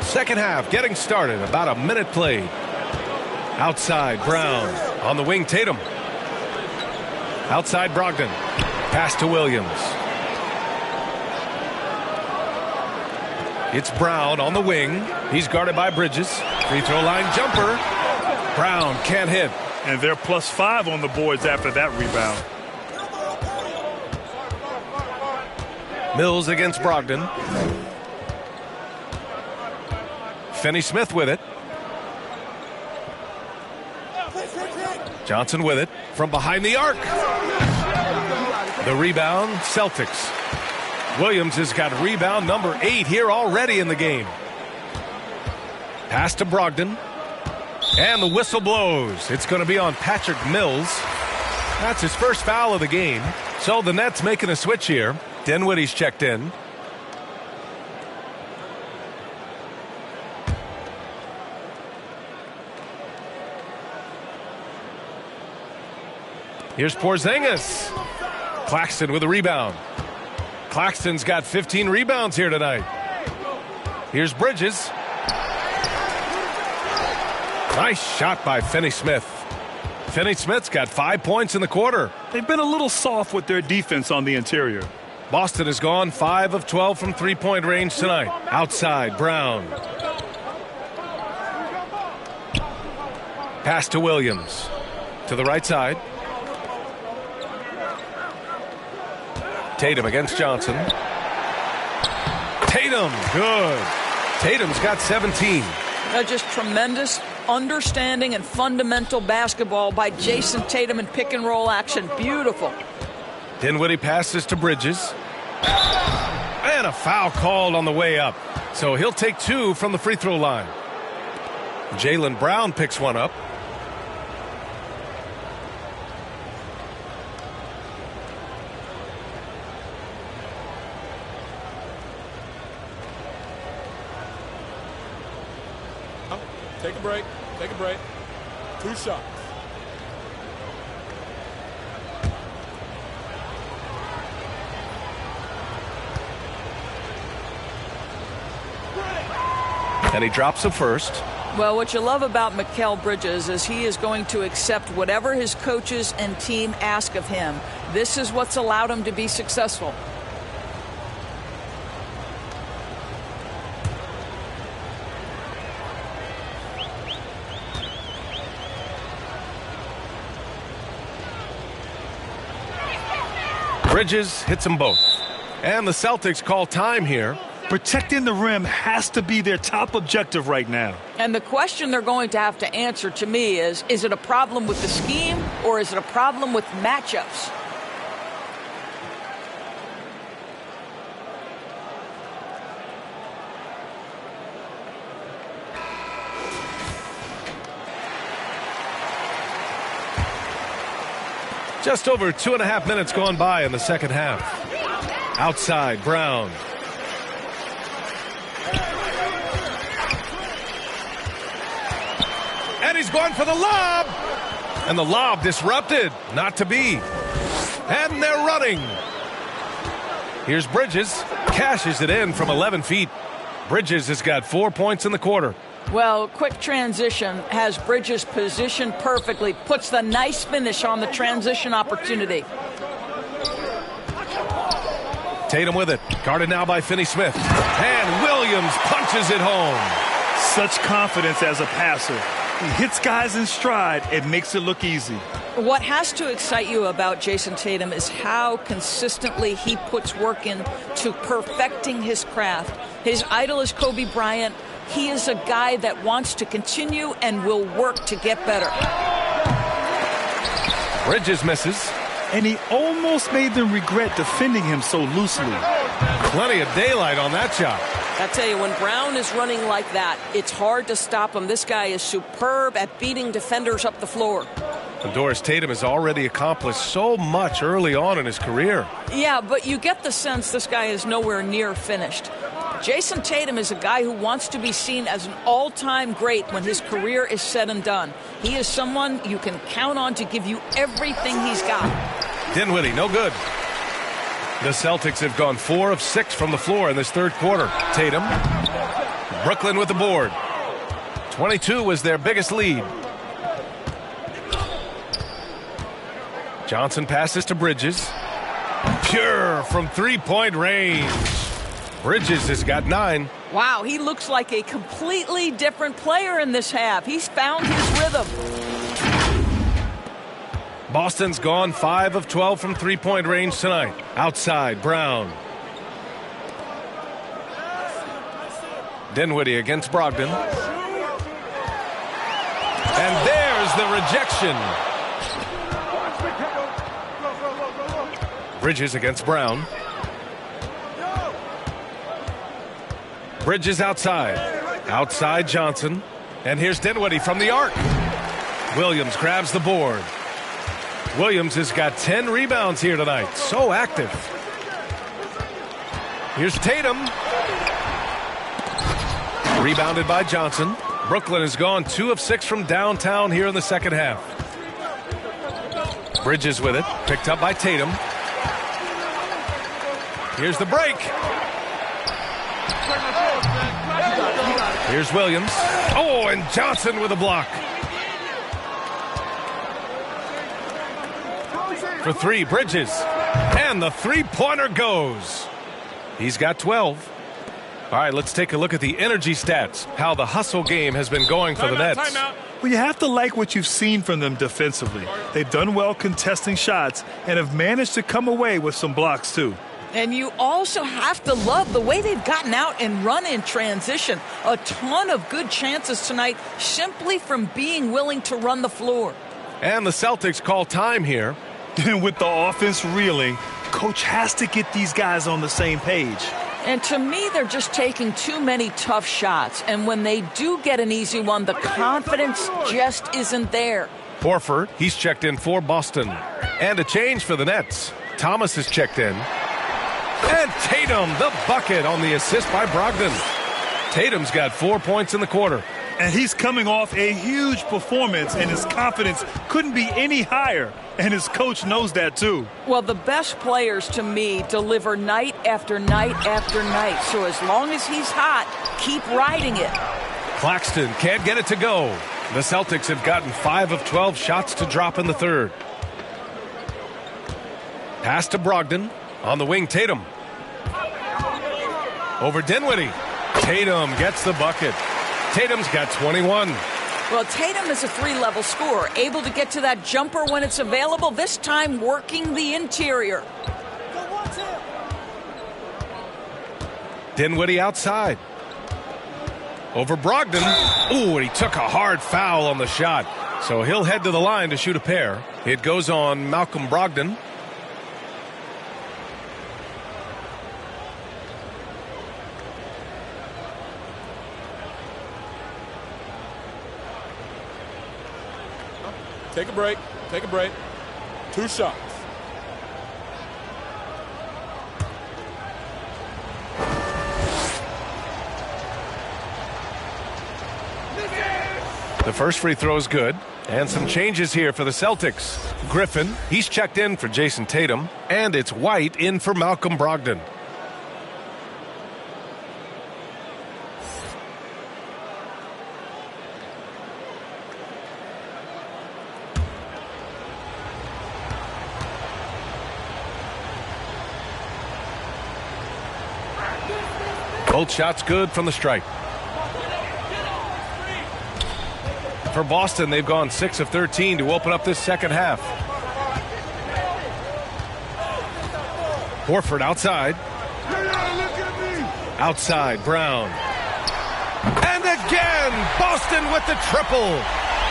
Second half getting started. About a minute played. Outside Brown. On the wing Tatum. Outside Brogdon. Pass to Williams. It's Brown on the wing. He's guarded by Bridges. Free throw line jumper. Brown can't hit. And they're +5 on the boards after that rebound. Mills against Brogdon. Finney Smith with it. Johnson with it from behind the arc. The rebound, Celtics. Williams has got rebound number 8 here already in the game. Pass to Brogdon. And the whistle blows. It's going to be on Patrick Mills. That's his first foul of the game. So the Nets making a switch here. Dinwiddie's checked in. Here's Porzingis. Claxton with a rebound. Claxton's got 15 rebounds here tonight. Here's Bridges. Nice shot by Finney Smith. Finney Smith's got 5 points in the quarter. They've been a little soft with their defense on the interior. Boston has gone 5 of 12 from three-point range tonight. Outside, Brown. Pass to Williams. To the right side. Tatum against Johnson. Tatum, good. Tatum's got 17. Just tremendous understanding and fundamental basketball by Jason Tatum in pick and roll action. Beautiful. Dinwiddie passes to Bridges. And a foul called on the way up. So he'll take 2 from the free throw line. Jaylen Brown picks one up. Take a break. Take a break. 2 shots. And he drops the first. Well, what you love about Mikal Bridges is he is going to accept whatever his coaches and team ask of him. This is what's allowed him to be successful. Bridges hits them both. And the Celtics call time here. Protecting the rim has to be their top objective right now. And the question they're going to have to answer to me is it a problem with the scheme or is it a problem with matchups? Just over 2.5 minutes gone by in the second half. Outside, Brown. And he's going for the lob. And the lob disrupted. Not to be. And they're running. Here's Bridges. Cashes it in from 11 feet. Bridges has got 4 points in the quarter. Well, quick transition has Bridges positioned perfectly. Puts the nice finish on the transition opportunity. Tatum with it. Guarded now by Finney-Smith. And Williams punches it home. Such confidence as a passer. He hits guys in stride. It makes it look easy. What has to excite you about Jason Tatum is how consistently he puts work in to perfecting his craft. His idol is Kobe Bryant. He is a guy that wants to continue and will work to get better. Bridges misses. And he almost made them regret defending him so loosely. Plenty of daylight on that shot. I tell you, when Brown is running like that, it's hard to stop him. This guy is superb at beating defenders up the floor. And Doris Tatum has already accomplished so much early on in his career. Yeah, but you get the sense this guy is nowhere near finished. Jason Tatum is a guy who wants to be seen as an all-time great when his career is said and done. He is someone you can count on to give you everything he's got. Dinwiddie, no good. The Celtics have gone 4 of 6 from the floor in this third quarter. Tatum. Brooklyn with the board. 22 was their biggest lead. Johnson passes to Bridges. Pure from three-point range. Bridges has got 9. Wow, he looks like a completely different player in this half. He's found his rhythm. Boston's gone 5 of 12 from three-point range tonight. Outside, Brown. Dinwiddie against Brogdon. And there's the rejection. Bridges against Brown. Bridges outside. Outside Johnson. And here's Dinwiddie from the arc. Williams grabs the board. Williams has got 10 rebounds here tonight. So active. Here's Tatum. Rebounded by Johnson. Brooklyn has gone 2 of 6 from downtown here in the second half. Bridges with it. Picked up by Tatum. Here's the break. Here's Williams. Oh, and Johnson with a block. For 3, Bridges. And the three-pointer goes. He's got 12. All right, let's take a look at the energy stats, how the hustle game has been going for the Nets. Well, you have to like what you've seen from them defensively. They've done well contesting shots and have managed to come away with some blocks, too. And you also have to love the way they've gotten out and run in transition. A ton of good chances tonight simply from being willing to run the floor. And the Celtics call time here. And with the offense reeling, coach has to get these guys on the same page. And to me, they're just taking too many tough shots. And when they do get an easy one, the confidence just isn't there. Horford, he's checked in for Boston. And a change for the Nets. Thomas is checked in. And Tatum, the bucket on the assist by Brogdon. Tatum's got 4 points in the quarter. And he's coming off a huge performance, and his confidence couldn't be any higher. And his coach knows that, too. Well, the best players, to me, deliver night after night after night. So as long as he's hot, keep riding it. Claxton can't get it to go. The Celtics have gotten 5 of 12 shots to drop in the third. Pass to Brogdon. On the wing, Tatum. Over Dinwiddie. Tatum gets the bucket. Tatum's got 21. Well, Tatum is a 3-level scorer, able to get to that jumper when it's available, this time working the interior. Dinwiddie outside. Over Brogdon. Ooh, and he took a hard foul on the shot. So he'll head to the line to shoot a pair. It goes on Malcolm Brogdon. Take a break. Take a break. 2 shots. The first free throw is good. And some changes here for the Celtics. Griffin, he's checked in for Jason Tatum. And it's White in for Malcolm Brogdon. Both shots good from the stripe. For Boston, they've gone 6 of 13 to open up this second half. Horford outside. Outside, Brown. And again, Boston with the triple.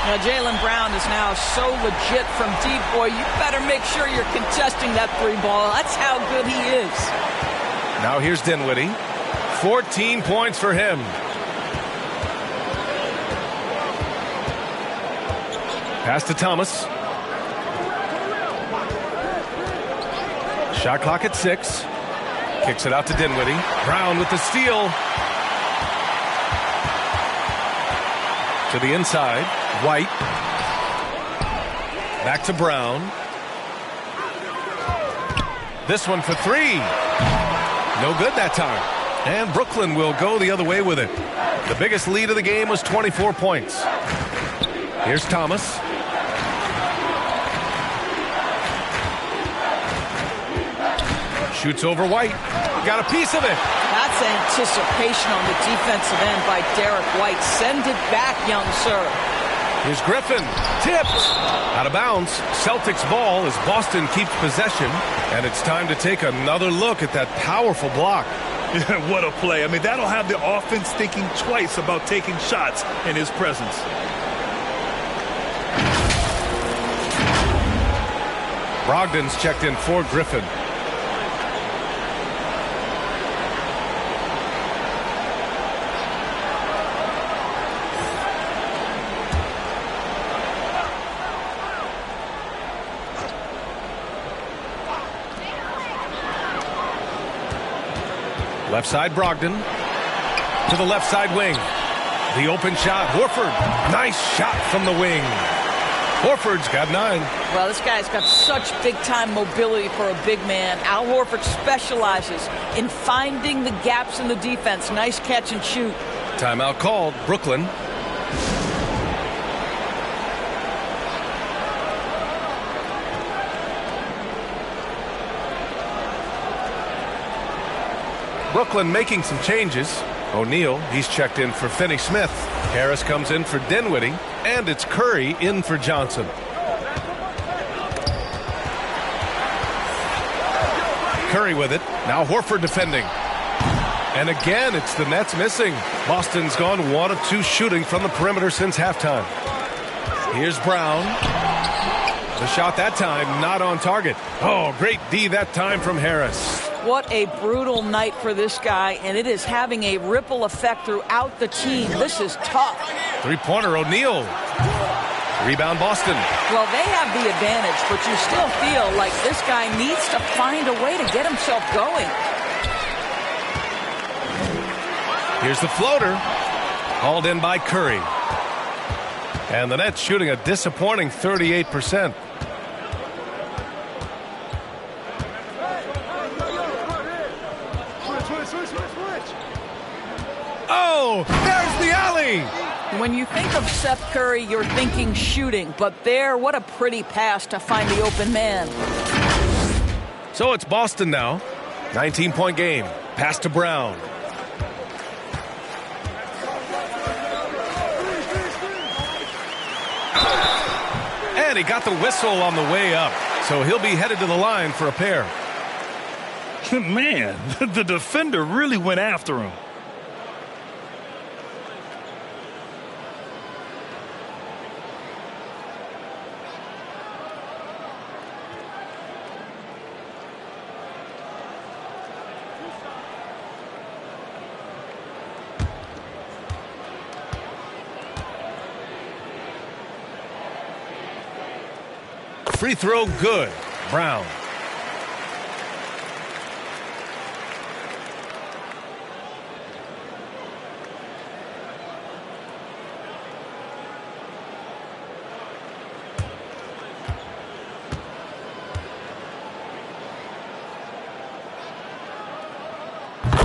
Now, Jaylen Brown is now so legit from deep. Boy, you better make sure you're contesting that three ball. That's how good he is. Now here's Dinwiddie. 14 points for him. Pass to Thomas. Shot clock at 6. Kicks it out to Dinwiddie. Brown with the steal. To the inside. White. Back to Brown. This one for 3. No good that time. And Brooklyn will go the other way with it. The biggest lead of the game was 24 points. Here's Thomas. Shoots over White. Got a piece of it. That's anticipation on the defensive end by Derek White. Send it back, young sir. Here's Griffin. Tipped. Out of bounds. Celtics ball as Boston keeps possession. And it's time to take another look at that powerful block. What a play. I mean, that'll have the offense thinking twice about taking shots in his presence. Brogdon's checked in for Griffin. Left side, Brogdon. To the left side wing. The open shot, Horford. Nice shot from the wing. Horford's got 9. Well, this guy's got such big-time mobility for a big man. Al Horford specializes in finding the gaps in the defense. Nice catch and shoot. Timeout called. Brooklyn. Brooklyn making some changes. O'Neal, he's checked in for Finney Smith. Harris comes in for Dinwiddie. And it's Curry in for Johnson. Curry with it. Now Horford defending. And again, it's the Nets missing. Boston's gone 1 of 2 shooting from the perimeter since halftime. Here's Brown. The shot that time not on target. Oh, great D that time from Harris. What a brutal night for this guy, and it is having a ripple effect throughout the team. This is tough. Three-pointer, O'Neal. Rebound, Boston. Well, they have the advantage, but you still feel like this guy needs to find a way to get himself going. Here's the floater. Hauled in by Curry. And the Nets shooting a disappointing 38%. Oh, there's the alley. When you think of Seth Curry, you're thinking shooting. But there, what a pretty pass to find the open man. So it's Boston now. 19-point game. Pass to Brown. And he got the whistle on the way up. So he'll be headed to the line for a pair. Man, the defender really went after him. Free throw good. Brown.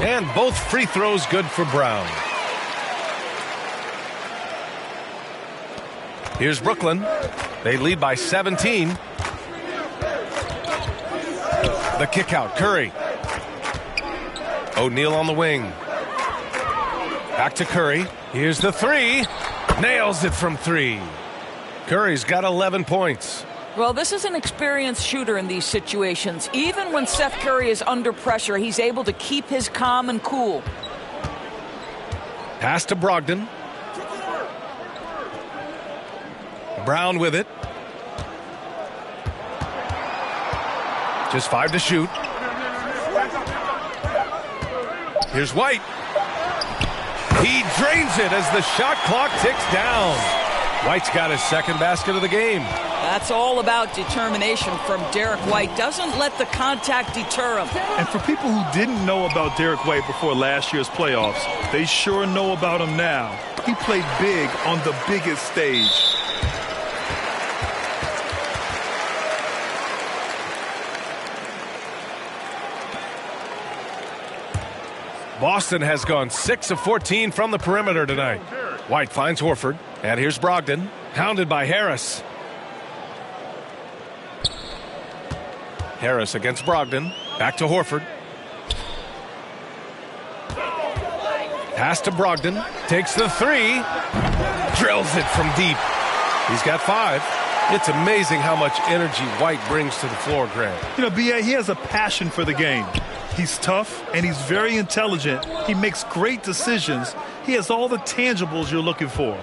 And both free throws good for Brown. Here's Brooklyn. They lead by 17. The kick out, Curry. O'Neal on the wing. Back to Curry. Here's the three. Nails it from three. Curry's got 11 points. Well, this is an experienced shooter in these situations. Even when Seth Curry is under pressure, he's able to keep his calm and cool. Pass to Brogdon. Brown with it. Just 5 to shoot. Here's White. He drains it as the shot clock ticks down. White's got his second basket of the game. That's all about determination from Derek White. Doesn't let the contact deter him. And for people who didn't know about Derek White before last year's playoffs, they sure know about him now. He played big on the biggest stage. Boston has gone 6 of 14 from the perimeter tonight. White finds Horford. And here's Brogdon, hounded by Harris. Harris against Brogdon. Back to Horford. Pass to Brogdon. Takes the three. Drills it from deep. He's got 5. It's amazing how much energy White brings to the floor, Grant. You know, B.A., he has a passion for the game. He's tough, and he's very intelligent. He makes great decisions. He has all the tangibles you're looking for.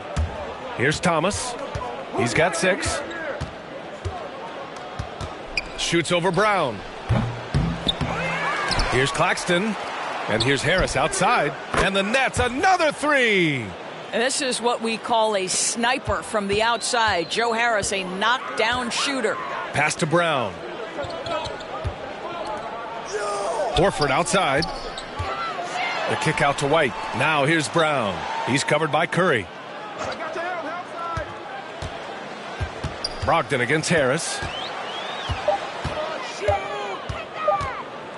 Here's Thomas. He's got 6. Shoots over Brown. Here's Claxton. And here's Harris outside. And the Nets, another 3. And this is what we call a sniper from the outside. Joe Harris, a knockdown shooter. Pass to Brown. Horford outside. The kick out to White. Now here's Brown. He's covered by Curry. Brogdon against Harris.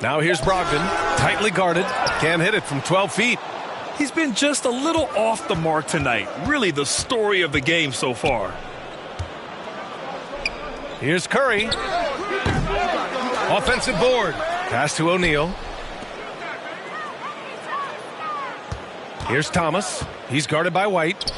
Now here's Brogdon. Tightly guarded. Can't hit it from 12 feet. He's been just a little off the mark tonight. Really the story of the game so far. Here's Curry. Offensive board. Pass to O'Neal. Here's Thomas. He's guarded by White.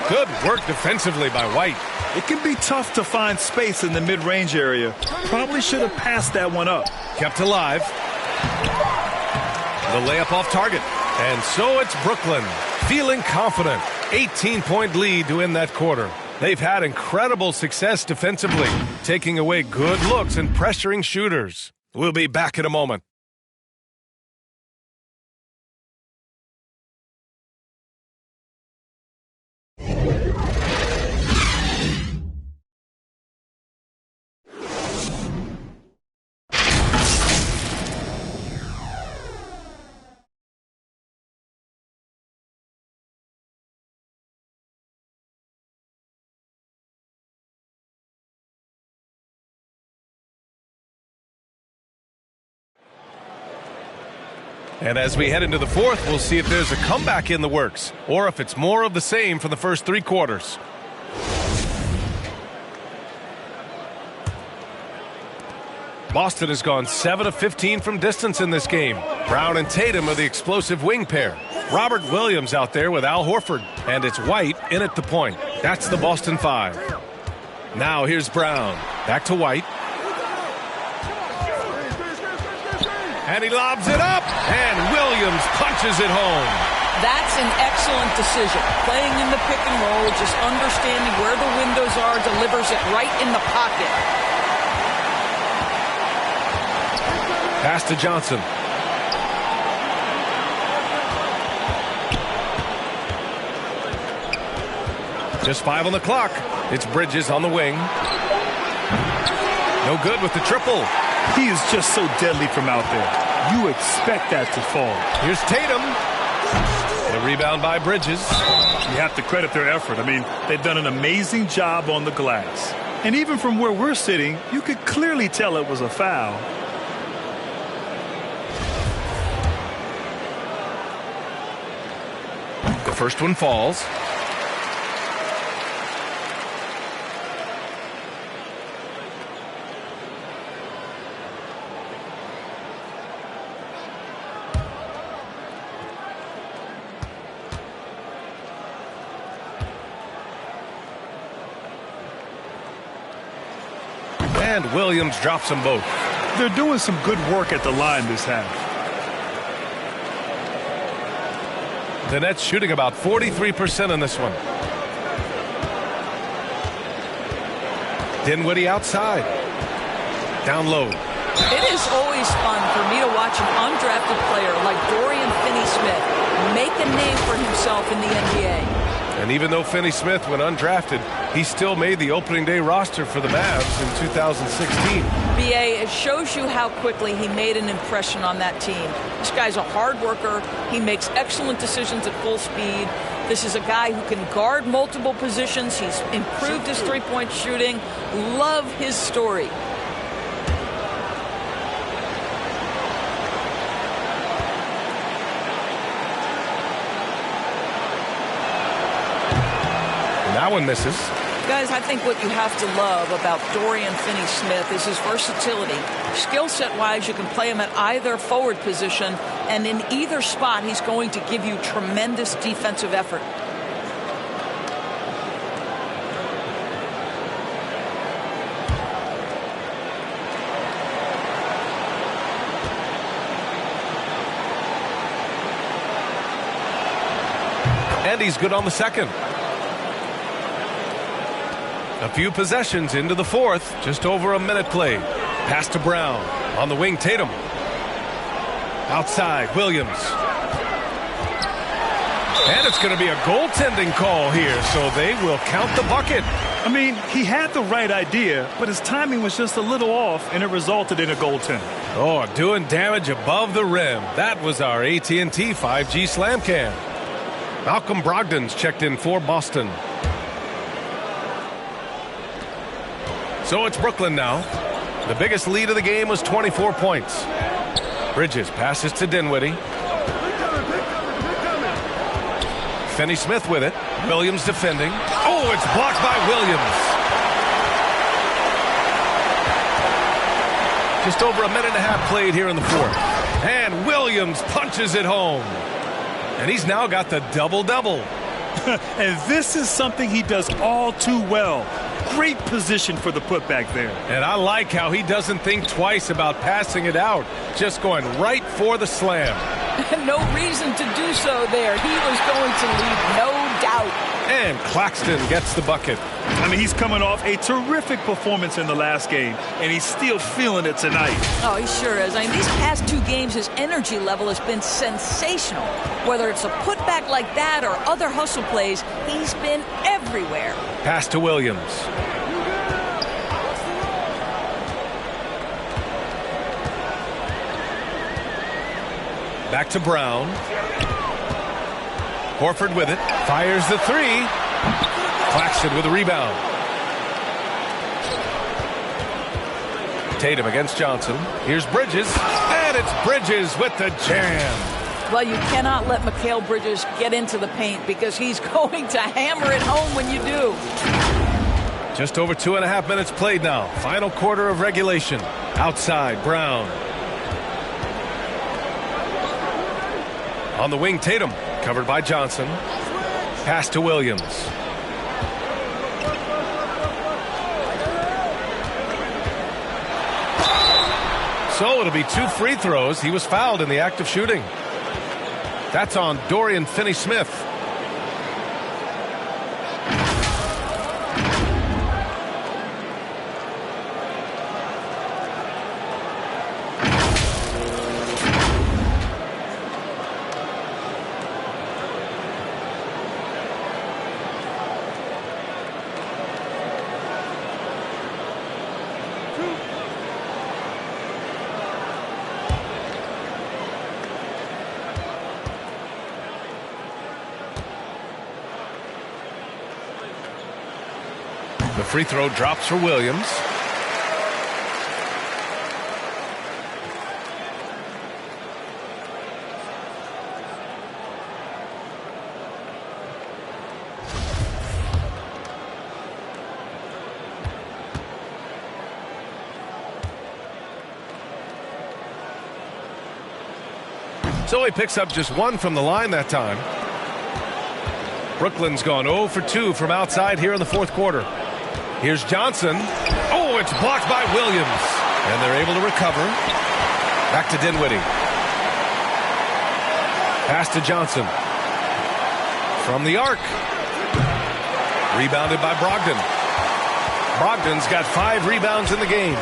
Good work defensively by White. It can be tough to find space in the mid-range area. Probably should have passed that one up. Kept alive. The layup off target. And so it's Brooklyn. Feeling confident. 18-point lead to end that quarter. They've had incredible success defensively, taking away good looks and pressuring shooters. We'll be back in a moment. And as we head into the fourth, we'll see if there's a comeback in the works or if it's more of the same for the first 3 quarters. Boston has gone 7 of 15 from distance in this game. Brown and Tatum are the explosive wing pair. Robert Williams out there with Al Horford. And it's White in at the point. That's the Boston 5. Now here's Brown. Back to White. And he lobs it up, and Williams punches it home. That's an excellent decision. Playing in the pick and roll, just understanding where the windows are, delivers it right in the pocket. Pass to Johnson. Just 5 on the clock. It's Bridges on the wing. No good with the triple. He is just so deadly from out there. You expect that to fall. Here's Tatum. The rebound by Bridges. You have to credit their effort. I mean, they've done an amazing job on the glass. And even from where we're sitting, you could clearly tell it was a foul. first one falls. And Williams drops them both. They're doing some good work at the line this half. The Nets shooting about 43% in this one. Dinwiddie outside. Down low. It is always fun for me to watch an undrafted player like Dorian Finney-Smith make a name for himself in the NBA. And even though Finney-Smith went undrafted, he still made the opening day roster for the Mavs in 2016. BA, it shows you how quickly he made an impression on that team. This guy's a hard worker. He makes excellent decisions at full speed. This is a guy who can guard multiple positions. He's improved his three-point shooting. Love his story. That one misses. Guys, I think what you have to love about Dorian Finney-Smith is his versatility. Skill set-wise, you can play him at either forward position, and in either spot, he's going to give you tremendous defensive effort. And he's good on the second. A few possessions into the fourth, just over a minute played. Pass to Brown. On the wing, Tatum. Outside, Williams. And it's going to be a goaltending call here, so they will count the bucket. I mean, he had the right idea, but his timing was just a little off, and it resulted in a goaltend. Oh, doing damage above the rim. That was our AT&T 5G Slam Cam. Malcolm Brogdon's checked in for Boston. So it's Brooklyn now. The biggest lead of the game was 24 points. Bridges passes to Dinwiddie. Finney-Smith with it. Williams defending. Oh, it's blocked by Williams. Just over a minute and a half played here in the fourth. And Williams punches it home. And he's now got the double-double. And this is something he does all too well. Great position for the putback there. And I like how he doesn't think twice about passing it out. Just going right for the slam. No reason to do so there. He was going to leave, no doubt. And Claxton gets the bucket. I mean, he's coming off a terrific performance in the last game, and he's still feeling it tonight. Oh, he sure is. I mean, these past two games, his energy level has been sensational. Whether it's a putback like that or other hustle plays, he's been everywhere. Pass to Williams. Back to Brown. Horford with it. Fires the three. Claxton with a rebound. Tatum against Johnson. Here's Bridges. And it's Bridges with the jam. Well, you cannot let Mikal Bridges get into the paint because he's going to hammer it home when you do. Just over 2.5 minutes played now. Final quarter of regulation. Outside, Brown. On the wing, Tatum. Covered by Johnson. Pass to Williams. So it'll be 2 free throws. He was fouled in the act of shooting. That's on Dorian Finney-Smith. The free throw drops for Williams. So he picks up just one from the line that time. Brooklyn's gone 0 for 2 from outside here in the fourth quarter. Here's Johnson. Oh, it's blocked by Williams. And they're able to recover. Back to Dinwiddie. Pass to Johnson. From the arc. Rebounded by Brogdon. Brogdon's got 5 rebounds in the game.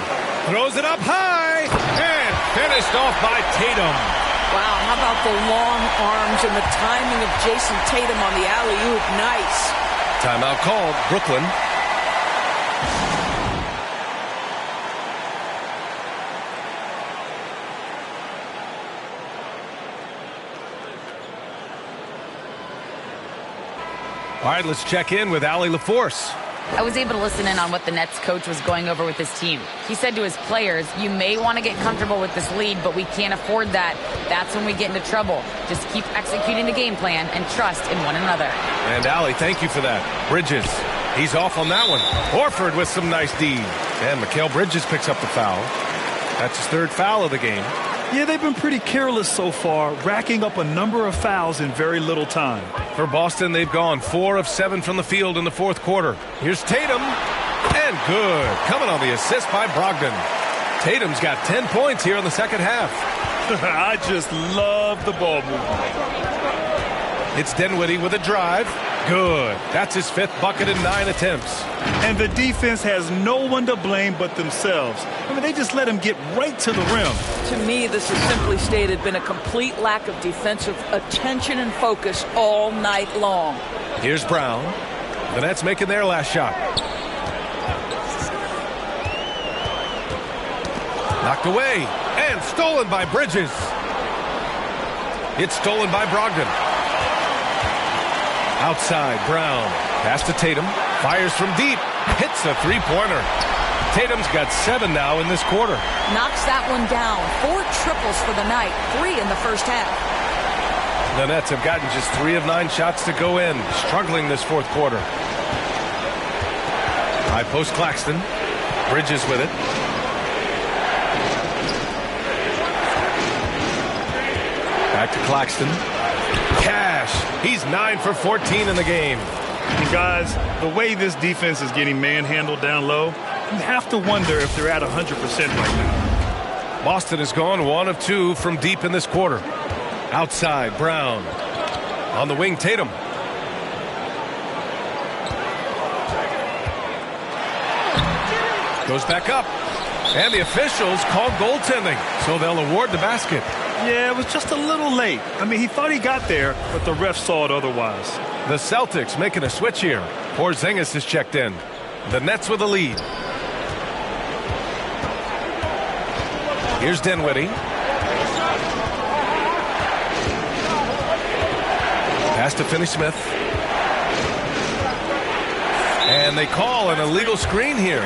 Throws it up high. And finished off by Tatum. Wow, how about the long arms and the timing of Jason Tatum on the alley-oop? Nice. Timeout called. Brooklyn. All right, let's check in with Allie LaForce. I was able to listen in on what the Nets coach was going over with his team. He said to his players, you may want to get comfortable with this lead, but we can't afford that. That's when we get into trouble. Just keep executing the game plan and trust in one another. And Allie, thank you for that. Bridges, he's off on that one. Horford with some nice D. And Mikal Bridges picks up the foul. That's his 3rd foul of the game. Yeah, they've been pretty careless so far, racking up a number of fouls in very little time. For Boston, they've gone 4 of 7 from the field in the fourth quarter. Here's Tatum. And good. Coming on the assist by Brogdon. Tatum's got 10 points here in the second half. I just love the ball movement. It's Dinwiddie with a drive. Good. That's his 5th bucket in 9 attempts. And the defense has no one to blame but themselves. I mean, they just let him get right to the rim. To me, this has simply stated been a complete lack of defensive attention and focus all night long. Here's Brown. The Nets making their last shot. Knocked away and stolen by Bridges. It's stolen by Brogdon. Outside, Brown. Pass to Tatum. Fires from deep. Hits a three-pointer. Tatum's got 7 now in this quarter. Knocks that one down. 4 triples for the night. 3 in the first half. The Nets have gotten just 3 of 9 shots to go in. Struggling this fourth quarter. High post Claxton. Bridges with it. Back to Claxton. Cash. He's 9 for 14 in the game. And guys, the way this defense is getting manhandled down low, you have to wonder if they're at 100% right now. Boston has gone 1 of 2 from deep in this quarter. Outside, Brown. On the wing, Tatum. Goes back up. And the officials called goaltending, so they'll award the basket. Yeah, it was just a little late. I mean, he thought he got there, but the ref saw it otherwise. The Celtics making a switch here. Porzingis is checked in. The Nets with a lead. Here's Dinwiddie. Pass to Finney Smith. And they call an illegal screen here.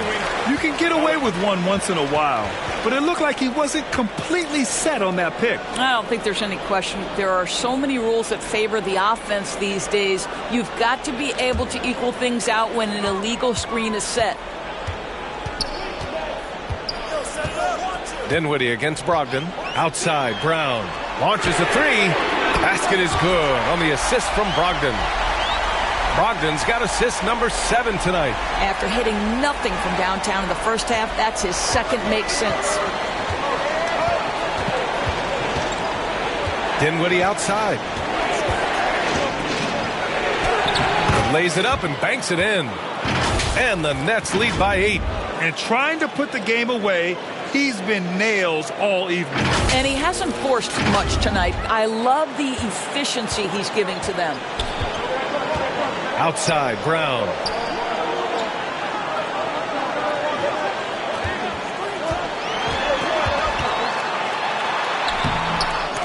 You can get away with one once in a while, but it looked like he wasn't completely set on that pick. I don't think there's any question. There are so many rules that favor the offense these days. You've got to be able to equal things out when an illegal screen is set. Dinwiddie against Brogdon. Outside, Brown. Launches a 3. Basket is good on the assist from Brogdon. Brogdon's got assist number 7 tonight. After hitting nothing from downtown in the first half, that's his second makes sense. Dinwiddie outside. Lays it up and banks it in. And the Nets lead by 8. And trying to put the game away, he's been nails all evening. And he hasn't forced much tonight. I love the efficiency he's giving to them. Outside, Brown.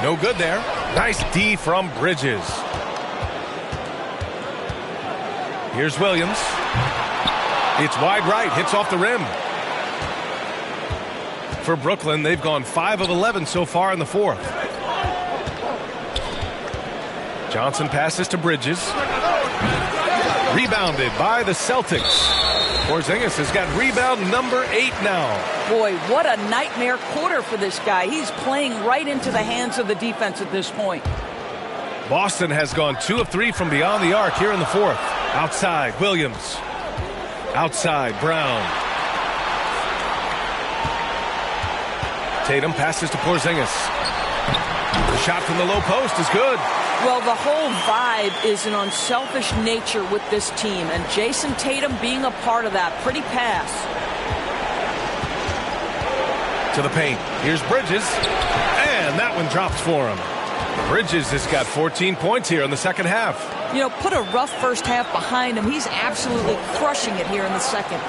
No good there. Nice D from Bridges. Here's Williams. It's wide right. Hits off the rim. For Brooklyn, they've gone 5 of 11 so far in the fourth. Johnson passes to Bridges. Rebounded by the Celtics. Porzingis has got rebound number 8 now. Boy, what a nightmare quarter for this guy. He's playing right into the hands of the defense at this point. Boston has gone 2 of 3 from beyond the arc here in the fourth. Outside, Williams. Outside, Brown. Tatum passes to Porzingis. The shot from the low post is good. Well, the whole vibe is an unselfish nature with this team, and Jason Tatum being a part of that. Pretty pass. To the paint. Here's Bridges. And that one drops for him. Bridges has got 14 points here in the second half. You know, put a rough first half behind him. He's absolutely crushing it here in the second.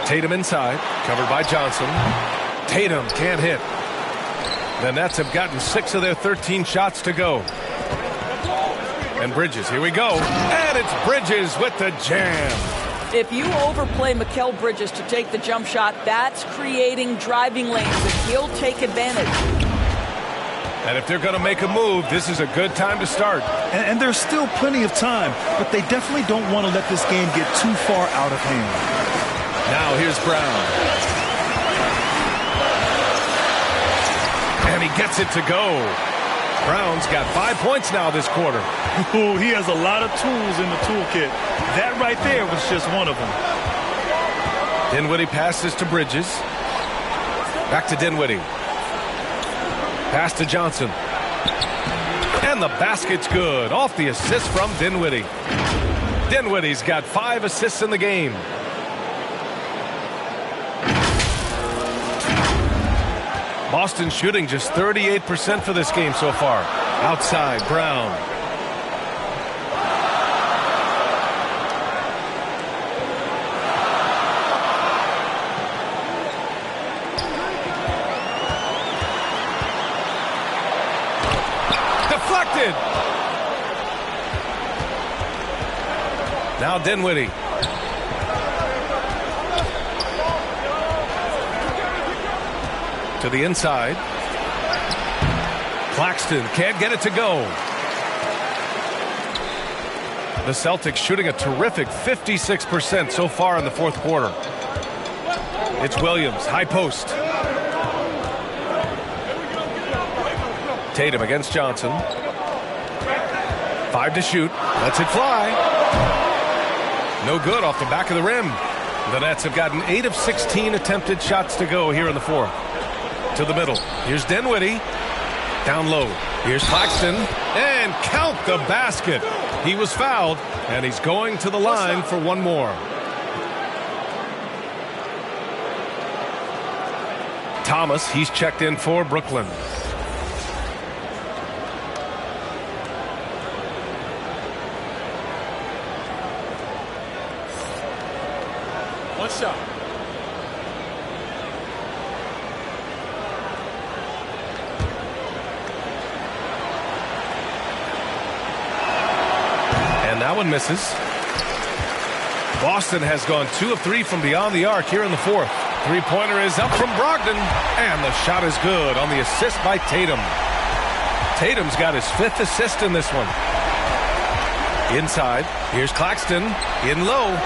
Tatum inside, covered by Johnson. Tatum can't hit. The Nets have gotten 6 of their 13 shots to go. And Bridges, here we go. And it's Bridges with the jam. If you overplay Mikal Bridges to take the jump shot, that's creating driving lanes, and he'll take advantage. And if they're going to make a move, this is a good time to start. And there's still plenty of time, but they definitely don't want to let this game get too far out of hand. Now here's Brown. And he gets it to go. Brown's got 5 points now this quarter. Ooh, he has a lot of tools in the toolkit. That right there was just one of them. Dinwiddie passes to Bridges. Back to Dinwiddie. Pass to Johnson. And the basket's good. Off the assist from Dinwiddie. Dinwiddie's got 5 assists in the game. Boston shooting just 38% for this game so far. Outside, Brown. Deflected. Now Dinwiddie. To the inside. Claxton can't get it to go. The Celtics shooting a terrific 56% so far in the fourth quarter. It's Williams, high post. Tatum against Johnson. 5 to shoot. Lets it fly. No good off the back of the rim. The Nets have gotten 8 of 16 attempted shots to go here in the fourth. To the middle. Here's Dinwiddie. Down low. Here's Claxton. And count the basket. He was fouled, and he's going to the line for one more. Thomas, he's checked in for Brooklyn. One shot. That one misses. Boston has gone 2 of 3 from beyond the arc here in the fourth. Three-pointer is up from Brogdon, and the shot is good on the assist by Tatum. Tatum's got his 5th assist in this one. Inside, here's Claxton, in low.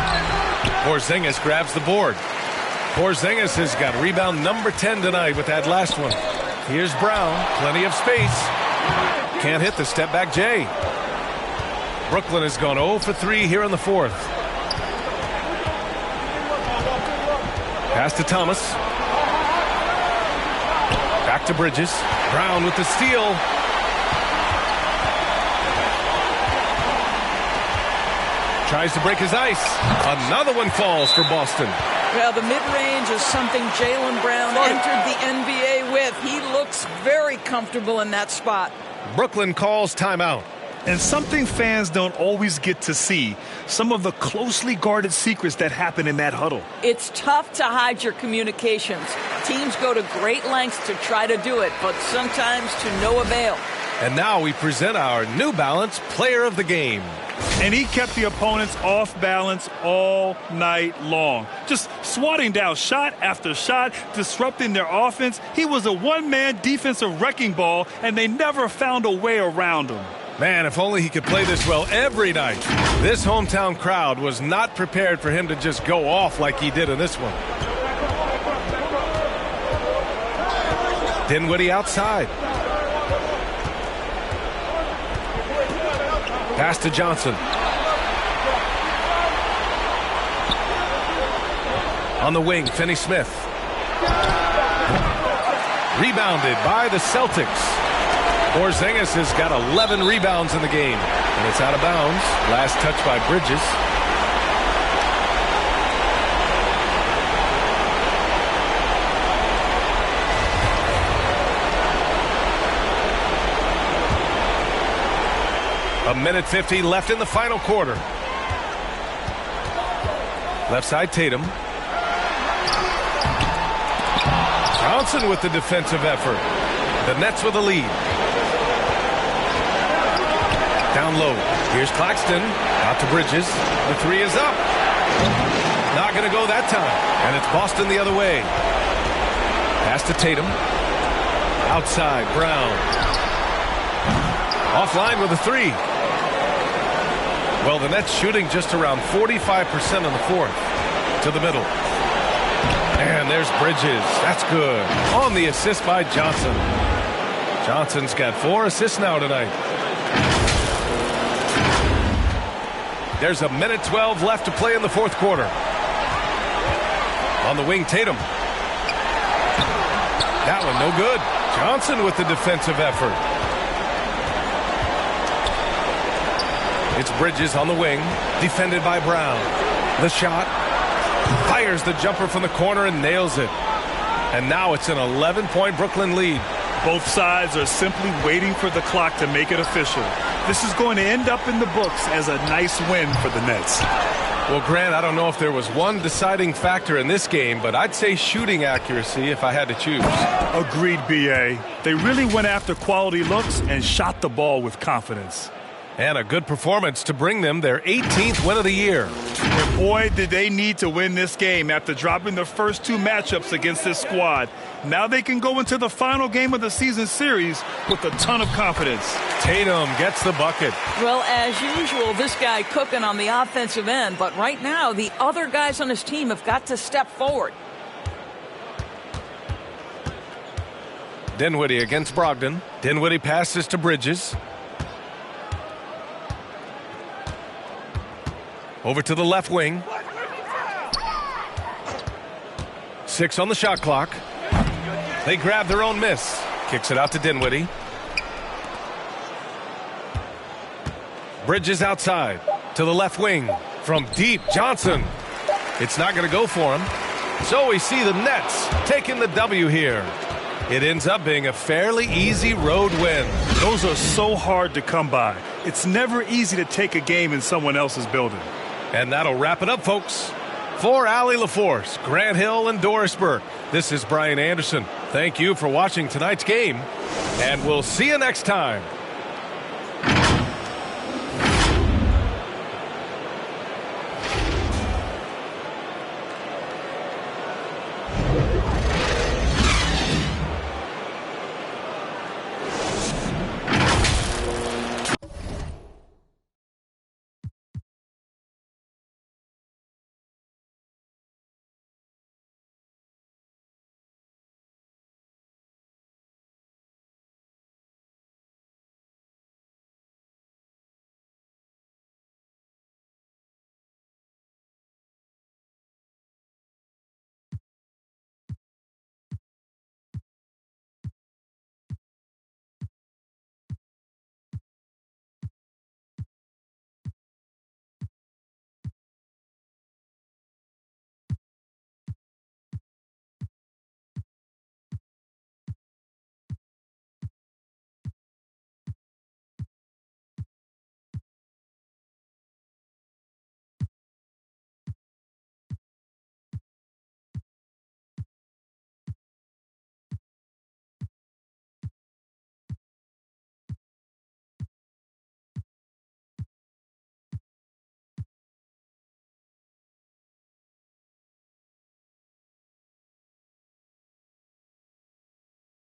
Porzingis grabs the board. Porzingis has got rebound number 10 tonight with that last one. Here's Brown, plenty of space. Can't hit the step-back J. Brooklyn has gone 0 for 3 here in the fourth. Pass to Thomas. Back to Bridges. Brown with the steal. Tries to break his ice. Another one falls for Boston. Well, the mid-range is something Jaylen Brown entered the NBA with. He looks very comfortable in that spot. Brooklyn calls timeout. And something fans don't always get to see, some of the closely guarded secrets that happen in that huddle. It's tough to hide your communications. Teams go to great lengths to try to do it, but sometimes to no avail. And now we present our New Balance Player of the Game. And he kept the opponents off balance all night long. Just swatting down shot after shot, disrupting their offense. He was a one-man defensive wrecking ball, and they never found a way around him. Man, if only he could play this well every night. This hometown crowd was not prepared for him to just go off like he did in this one. Dinwiddie outside. Pass to Johnson. On the wing, Finney Smith. Rebounded by the Celtics. Porzingis has got 11 rebounds in the game, and it's out of bounds. Last touch by Bridges. A minute 50 left in the final quarter. Left side, Tatum. Johnson with the defensive effort. The Nets with a lead. Down low. Here's Claxton. Out to Bridges. The three is up. Not going to go that time. And it's Boston the other way. Pass to Tatum. Outside, Brown. Offline with a three. Well, the Nets shooting just around 45% in the fourth. To the middle. And there's Bridges. That's good. On the assist by Johnson. Johnson's got 4 assists now tonight. There's a minute 12 left to play in the fourth quarter. On the wing, Tatum. That one no good. Johnson with the defensive effort. It's Bridges on the wing, defended by Brown. The shot. Fires the jumper from the corner and nails it. And now it's an 11-point Brooklyn lead. Both sides are simply waiting for the clock to make it official. This is going to end up in the books as a nice win for the Nets. Well, Grant, I don't know if there was one deciding factor in this game, but I'd say shooting accuracy if I had to choose. Agreed, B.A. They really went after quality looks and shot the ball with confidence. And a good performance to bring them their 18th win of the year. And boy, did they need to win this game after dropping the first 2 matchups against this squad. Now they can go into the final game of the season series with a ton of confidence. Tatum gets the bucket. Well, as usual, this guy cooking on the offensive end. But right now, the other guys on his team have got to step forward. Dinwiddie against Brogdon. Dinwiddie passes to Bridges. Over to the left wing. 6 on the shot clock. They grab their own miss. Kicks it out to Dinwiddie. Bridges outside. To the left wing. From deep, Johnson. It's not going to go for him. So we see the Nets taking the W here. It ends up being a fairly easy road win. Those are so hard to come by. It's never easy to take a game in someone else's building. And that'll wrap it up, folks. For Allie LaForce, Grant Hill, and Doris Burke, this is Brian Anderson. Thank you for watching tonight's game, and we'll see you next time.